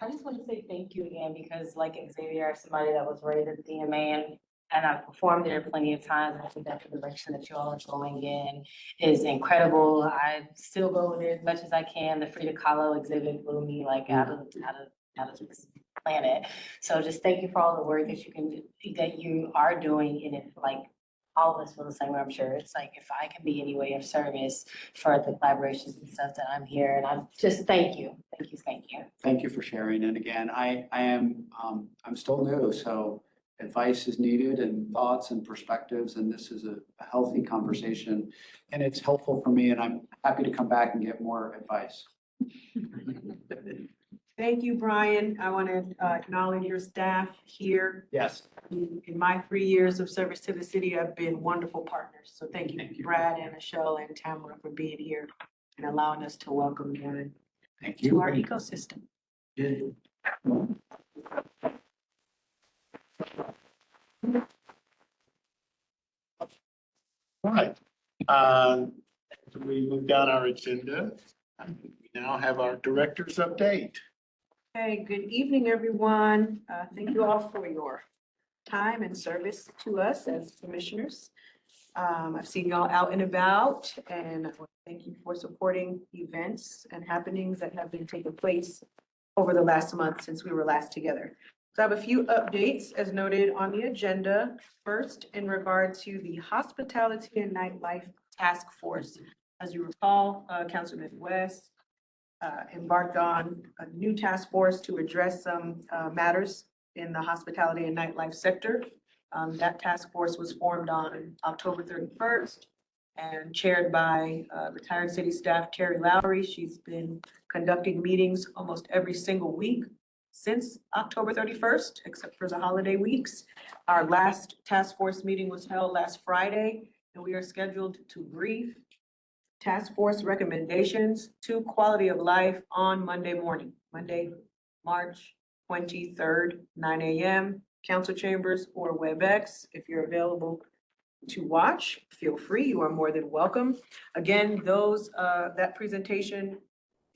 I just want to say thank you again, because like Xavier, somebody that was raised at the DMA and I've performed there plenty of times. I think that the direction that you all are going in is incredible. I still go there as much as I can. The Frida Kahlo exhibit blew me like out of this planet. So just thank you for all the work that you are doing, and if like all of us feel the same way, I'm sure. It's like if I can be any way of service for the collaborations and stuff, that I'm here, and I'm just thank you. Thank you for sharing. And again, I'm still new, so advice is needed and thoughts and perspectives, and this is a healthy conversation, and it's helpful for me, and I'm happy to come back and get more advice. Thank you, Brian. I want to acknowledge your staff here. Yes. In my 3 years of service to the city, I've been wonderful partners. So thank you, Brad and Michelle and Tamara, for being here and allowing us to welcome you to our ecosystem. All right. We moved down our agenda. We now have our director's update. Hey, good evening, everyone. Thank you all for your time and service to us as commissioners. I've seen y'all out and about, and I want to thank you for supporting events and happenings that have been taking place over the last month since we were last together. So I have a few updates as noted on the agenda. First, in regard to the Hospitality and Nightlife Task Force. As you recall, Councilman West embarked on a new task force to address some matters in the hospitality and nightlife sector. That task force was formed on October 31st and chaired by retired city staff Terry Lowry. She's been conducting meetings almost every single week since October 31st, except for the holiday weeks. Our last task force meeting was held last Friday, and we are scheduled to brief task force recommendations to quality of life on Monday morning, Monday, March 23rd, 9 a.m., council chambers or WebEx. If you're available to watch, feel free, you are more than welcome. Again, that presentation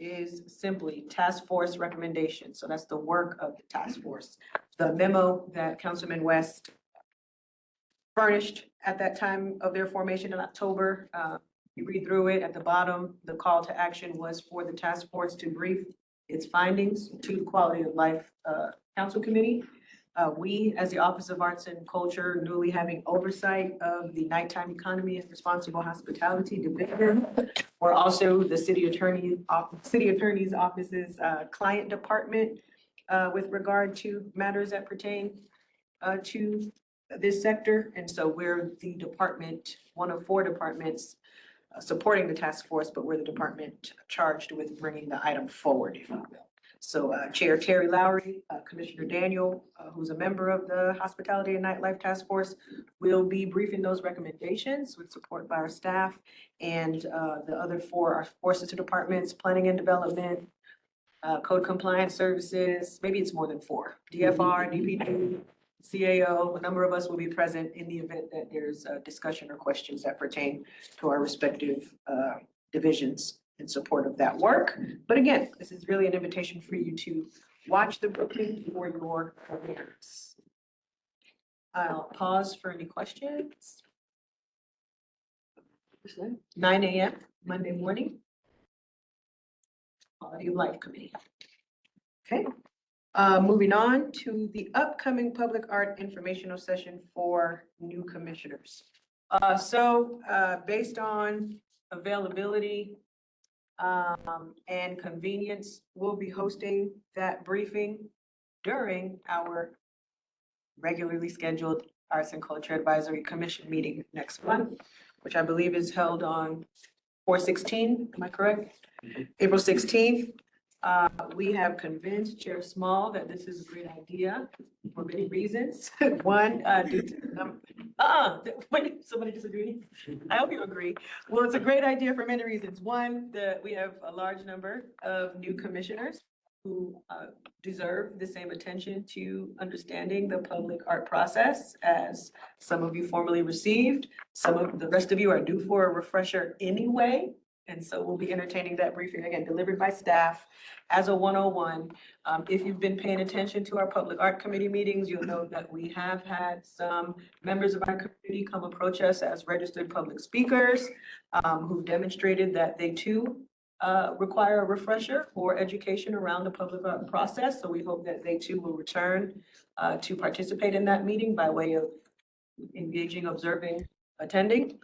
is simply task force recommendations. So that's the work of the task force. The memo that Councilman West furnished at that time of their formation in October, you read through it at the bottom, the call to action was for the task force to brief its findings to the Quality of Life Council Committee. We, as the Office of Arts and Culture, newly having oversight of the Nighttime Economy and Responsible Hospitality Division, we're also the City Attorney's Office's client department with regard to matters that pertain to this sector. And so we're the department, one of 4 departments supporting the task force, but we're the department charged with bringing the item forward, if you will. So Chair Terry Lowry, Commissioner Daniel, who's a member of the Hospitality and Nightlife Task Force, will be briefing those recommendations with support by our staff. And the other four are four sister departments: Planning and Development, Code Compliance Services, maybe it's more than four, DFR, DPD, CAO. A number of us will be present in the event that there's a discussion or questions that pertain to our respective divisions in support of that work. But again, this is really an invitation for you to watch the briefing for your awareness. I'll pause for any questions. 9 a.m. Monday morning. Quality of Life Committee. Okay, moving on to the upcoming public art informational session for new commissioners. Based on availability and convenience, we'll be hosting that briefing during our regularly scheduled Arts and Culture Advisory Commission meeting next month, which I believe is held on 4/16, am I correct? April 16th. We have convinced Chair Small that this is a great idea for many reasons. One, due to, somebody disagree? I hope you agree. Well, it's a great idea for many reasons. One, that we have a large number of new commissioners who deserve the same attention to understanding the public art process as some of you formerly received. Some of the rest of you are due for a refresher anyway. And so we'll be entertaining that briefing, again, delivered by staff as a 101. If you've been paying attention to our public art committee meetings, you'll know that we have had some members of our community come approach us as registered public speakers who've demonstrated that they too require a refresher or education around the public art process. So we hope that they too will return to participate in that meeting by way of engaging, observing, attending.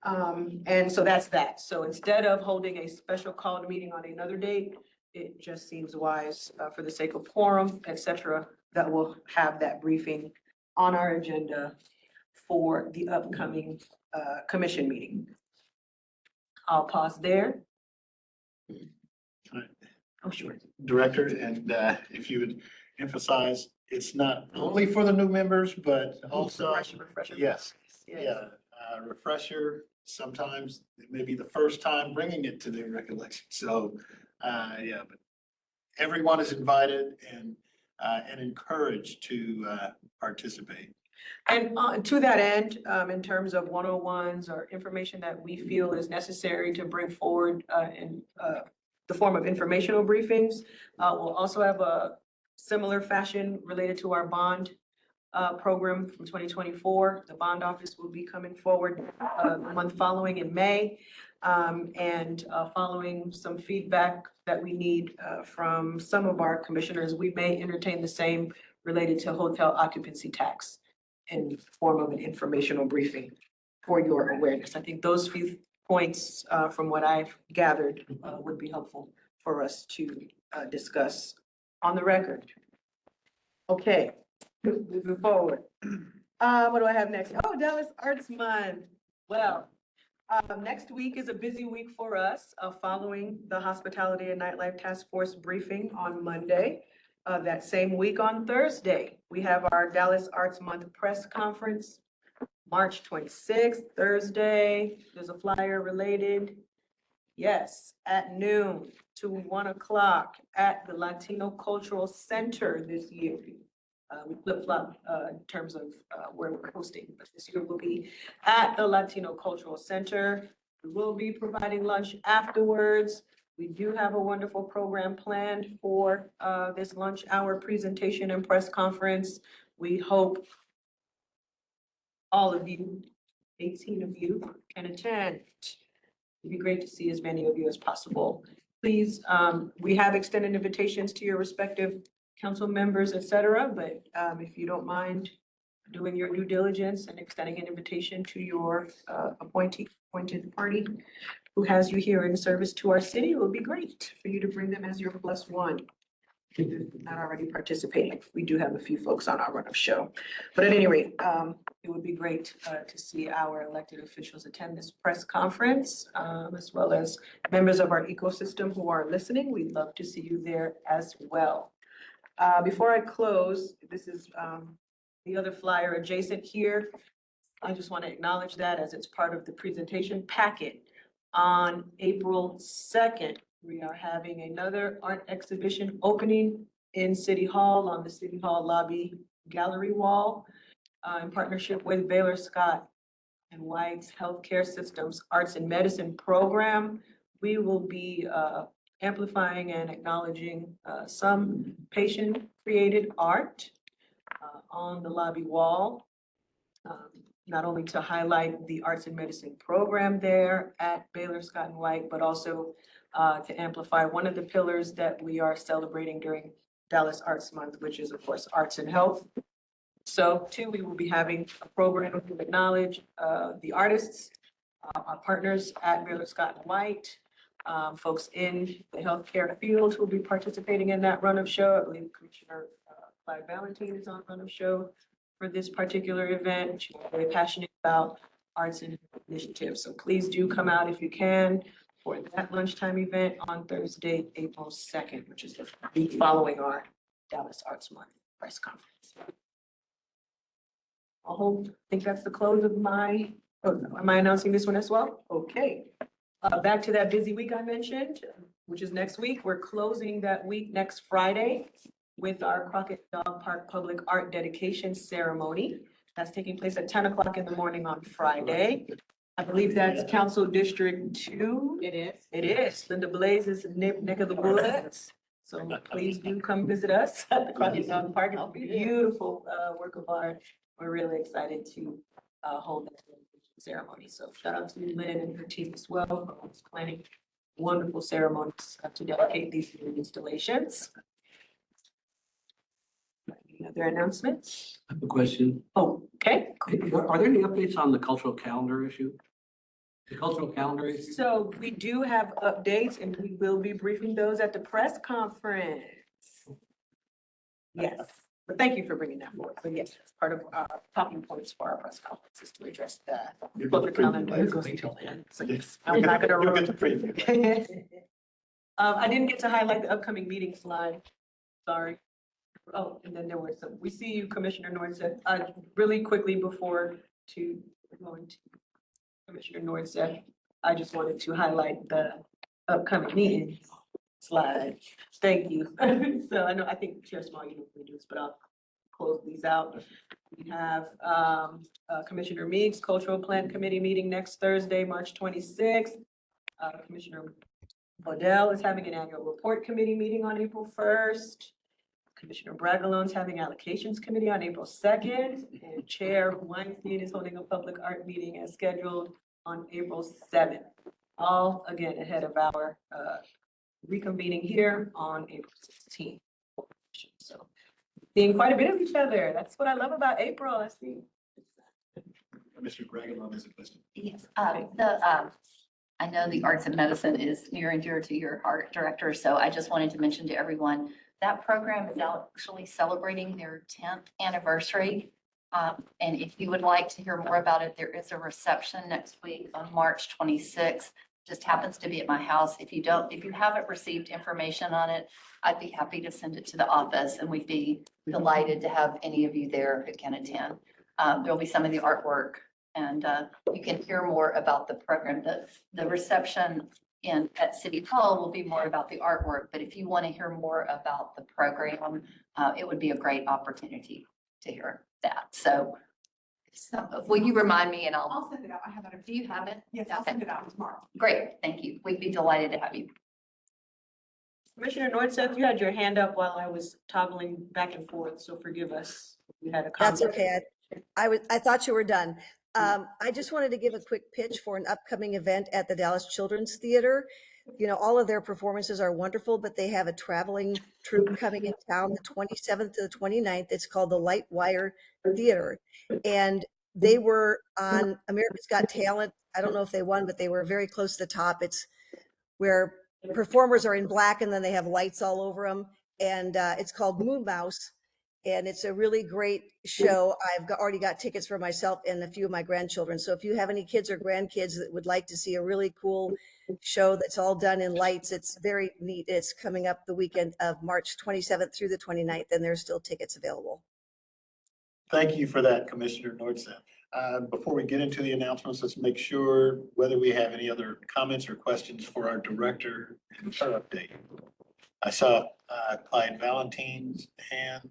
And so that's that. So instead of holding a special called meeting on another date, it just seems wise for the sake of quorum, et cetera, that we'll have that briefing on our agenda for the upcoming commission meeting. I'll pause there. Oh, sure. Director, and if you would emphasize, it's not only for the new members, but also. Refresher. Yes, yeah, refresher. Sometimes it may be the first time bringing it to their recollection. So, yeah, but everyone is invited and encouraged to participate. And to that end, in terms of 101s or information that we feel is necessary to bring forward in the form of informational briefings, we'll also have a similar fashion related to our bond program from 2024. The bond office will be coming forward the month following in May. And following some feedback that we need from some of our commissioners, we may entertain the same related to hotel occupancy tax in the form of an informational briefing for your awareness. I think those few points from what I've gathered would be helpful for us to discuss on the record. Okay. Moving forward. What do I have next? Oh, Dallas Arts Month. Well, next week is a busy week for us following the Hospitality and Nightlife Task Force briefing on Monday. That same week on Thursday, we have our Dallas Arts Month press conference, March 26th, Thursday. There's a flyer related. Yes, at noon to 1 o'clock at the Latino Cultural Center this year. We flip-flop in terms of where we're hosting, but this year will be at the Latino Cultural Center. We will be providing lunch afterwards. We do have a wonderful program planned for this lunch hour presentation and press conference. We hope all of you, 18 of you, can attend. It'd be great to see as many of you as possible. Please, we have extended invitations to your respective council members, et cetera, but if you don't mind doing your due diligence and extending an invitation to your appointed party who has you here in service to our city, it would be great for you to bring them as your +1. not already participating. We do have a few folks on our run-up show. But at any rate, it would be great to see our elected officials attend this press conference, as well as members of our ecosystem who are listening. We'd love to see you there as well. Before I close, this is the other flyer adjacent here. I just want to acknowledge that as it's part of the presentation packet. On April 2nd, we are having another art exhibition opening in City Hall on the City Hall lobby gallery wall in partnership with Baylor Scott and White's Healthcare Systems Arts and Medicine program. We will be amplifying and acknowledging some patient-created art on the lobby wall. Not only to highlight the arts and medicine program there at Baylor Scott and White, but also to amplify one of the pillars that we are celebrating during Dallas Arts Month, which is of course arts and health. So too, we will be having a program to acknowledge the artists, our partners at Baylor Scott and White, folks in the healthcare field who will be participating in that run-up show. I believe Commissioner Clyde Valentine is on run-up show for this particular event. She's very passionate about arts and initiatives. So please do come out if you can for that lunchtime event on Thursday, April 2nd, which is the week following our Dallas Arts Month press conference. I think that's the close of my, am I announcing this one as well? Okay. Back to that busy week I mentioned, which is next week. We're closing that week next Friday with our Crockett Dog Park Public Art Dedication Ceremony. That's taking place at 10 o'clock in the morning on Friday. I believe that's Council District 2. It is. It is. Linda Blaze's neck of the woods. So please do come visit us at the Crockett Dog Park. It's a beautiful work of art. We're really excited to hold that ceremony. So shout out to Lynn and her team as well for planning wonderful ceremonies to dedicate these new installations. Any other announcements? I have a question. Oh, okay. Are there any updates on the cultural calendar issue? The cultural calendar issue? So we do have updates and we will be briefing those at the press conference. Yes, but thank you for bringing that forward. But yes, it's part of our talking points for our press conference is to address that. Public calendar goes until then. So yes, I'm not gonna You'll get the preview. I didn't get to highlight the upcoming meeting slide. Sorry. Oh, and then there were some, we see you, Commissioner Nordseth. Really quickly before going to Commissioner Nordseth, I just wanted to highlight the upcoming meeting slide. Thank you. So I think Chair Small, you don't do this, but I'll close these out. We have Commissioner Meeks, Cultural Plan Committee meeting next Thursday, March 26th. Commissioner Bodell is having an annual report committee meeting on April 1st. Commissioner Bragalone's having allocations committee on April 2nd, and Chair Weinstein is holding a public art meeting as scheduled on April 7th. All again ahead of our reconvening here on April 16th. So seeing quite a bit of each other. That's what I love about April. I see. Mr. Bragalone is listed. Yes, I know the arts and medicine is near and dear to your heart, Director, so I just wanted to mention to everyone that program is actually celebrating their 10th anniversary. And if you would like to hear more about it, there is a reception next week on March 26th. Just happens to be at my house. If you haven't received information on it, I'd be happy to send it to the office and we'd be delighted to have any of you there who can attend. There'll be some of the artwork and you can hear more about the program. The reception at City Hall will be more about the artwork, but if you want to hear more about the program, it would be a great opportunity to hear that. So will you remind me and I'll send it out. I have it. Do you have it? Yes, I'll send it out tomorrow. Great, thank you. We'd be delighted to have you. Commissioner Nordseth, you had your hand up while I was toggling back and forth, so forgive us. You had a comment. That's okay. I thought you were done. I just wanted to give a quick pitch for an upcoming event at the Dallas Children's Theater. You know, all of their performances are wonderful, but they have a traveling troupe coming in town the 27th to the 29th. It's called the Light Wire Theater. And they were on America's Got Talent. I don't know if they won, but they were very close to the top. It's where performers are in black and then they have lights all over them. and it's called Moon Mouse. And it's a really great show. Already got tickets for myself and a few of my grandchildren. So if you have any kids or grandkids that would like to see a really cool show that's all done in lights, it's very neat. It's coming up the weekend of March 27th through the 29th, and there's still tickets available. Thank you for that, Commissioner Nordson. Before we get into the announcements, let's make sure whether we have any other comments or questions for our director and her update. I saw Clyde Valentine's hand.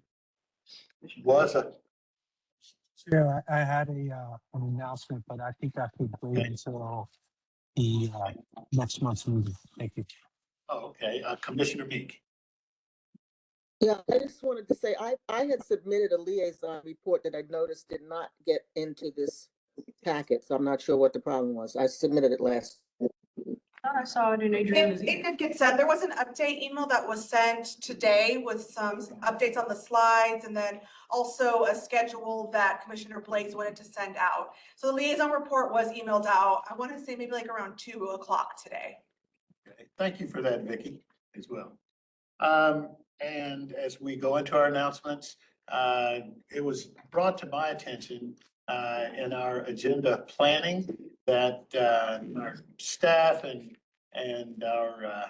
Was a Yeah, I had an announcement, but I think I could wait until the next month's meeting. Thank you. oh, okay. Commissioner Meek. Yeah, I just wanted to say, I had submitted a liaison report that I noticed did not get into this packet, so I'm not sure what the problem was. I submitted it last. I saw it in Adriana's. It did get sent. There was an update email that was sent today with some updates on the slides and then also a schedule that Commissioner Blakes wanted to send out. So the liaison report was emailed out, I want to say maybe like around 2 o'clock today. Okay. Thank you for that, Vicky, as well. And as we go into our announcements, it was brought to my attention in our agenda planning that our staff and our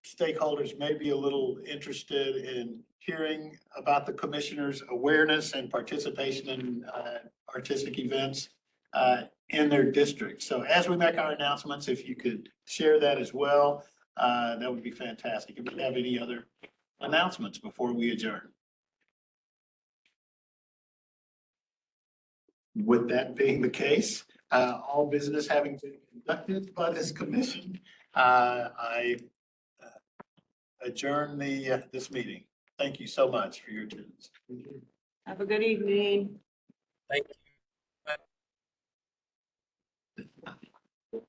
stakeholders may be a little interested in hearing about the commissioner's awareness and participation in artistic events in their district. So as we make our announcements, if you could share that as well, that would be fantastic. If we have any other announcements before we adjourn. With that being the case, all business having been conducted by this commission, I adjourn this meeting. Thank you so much for your attendance. Have a good evening. Thank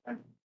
you.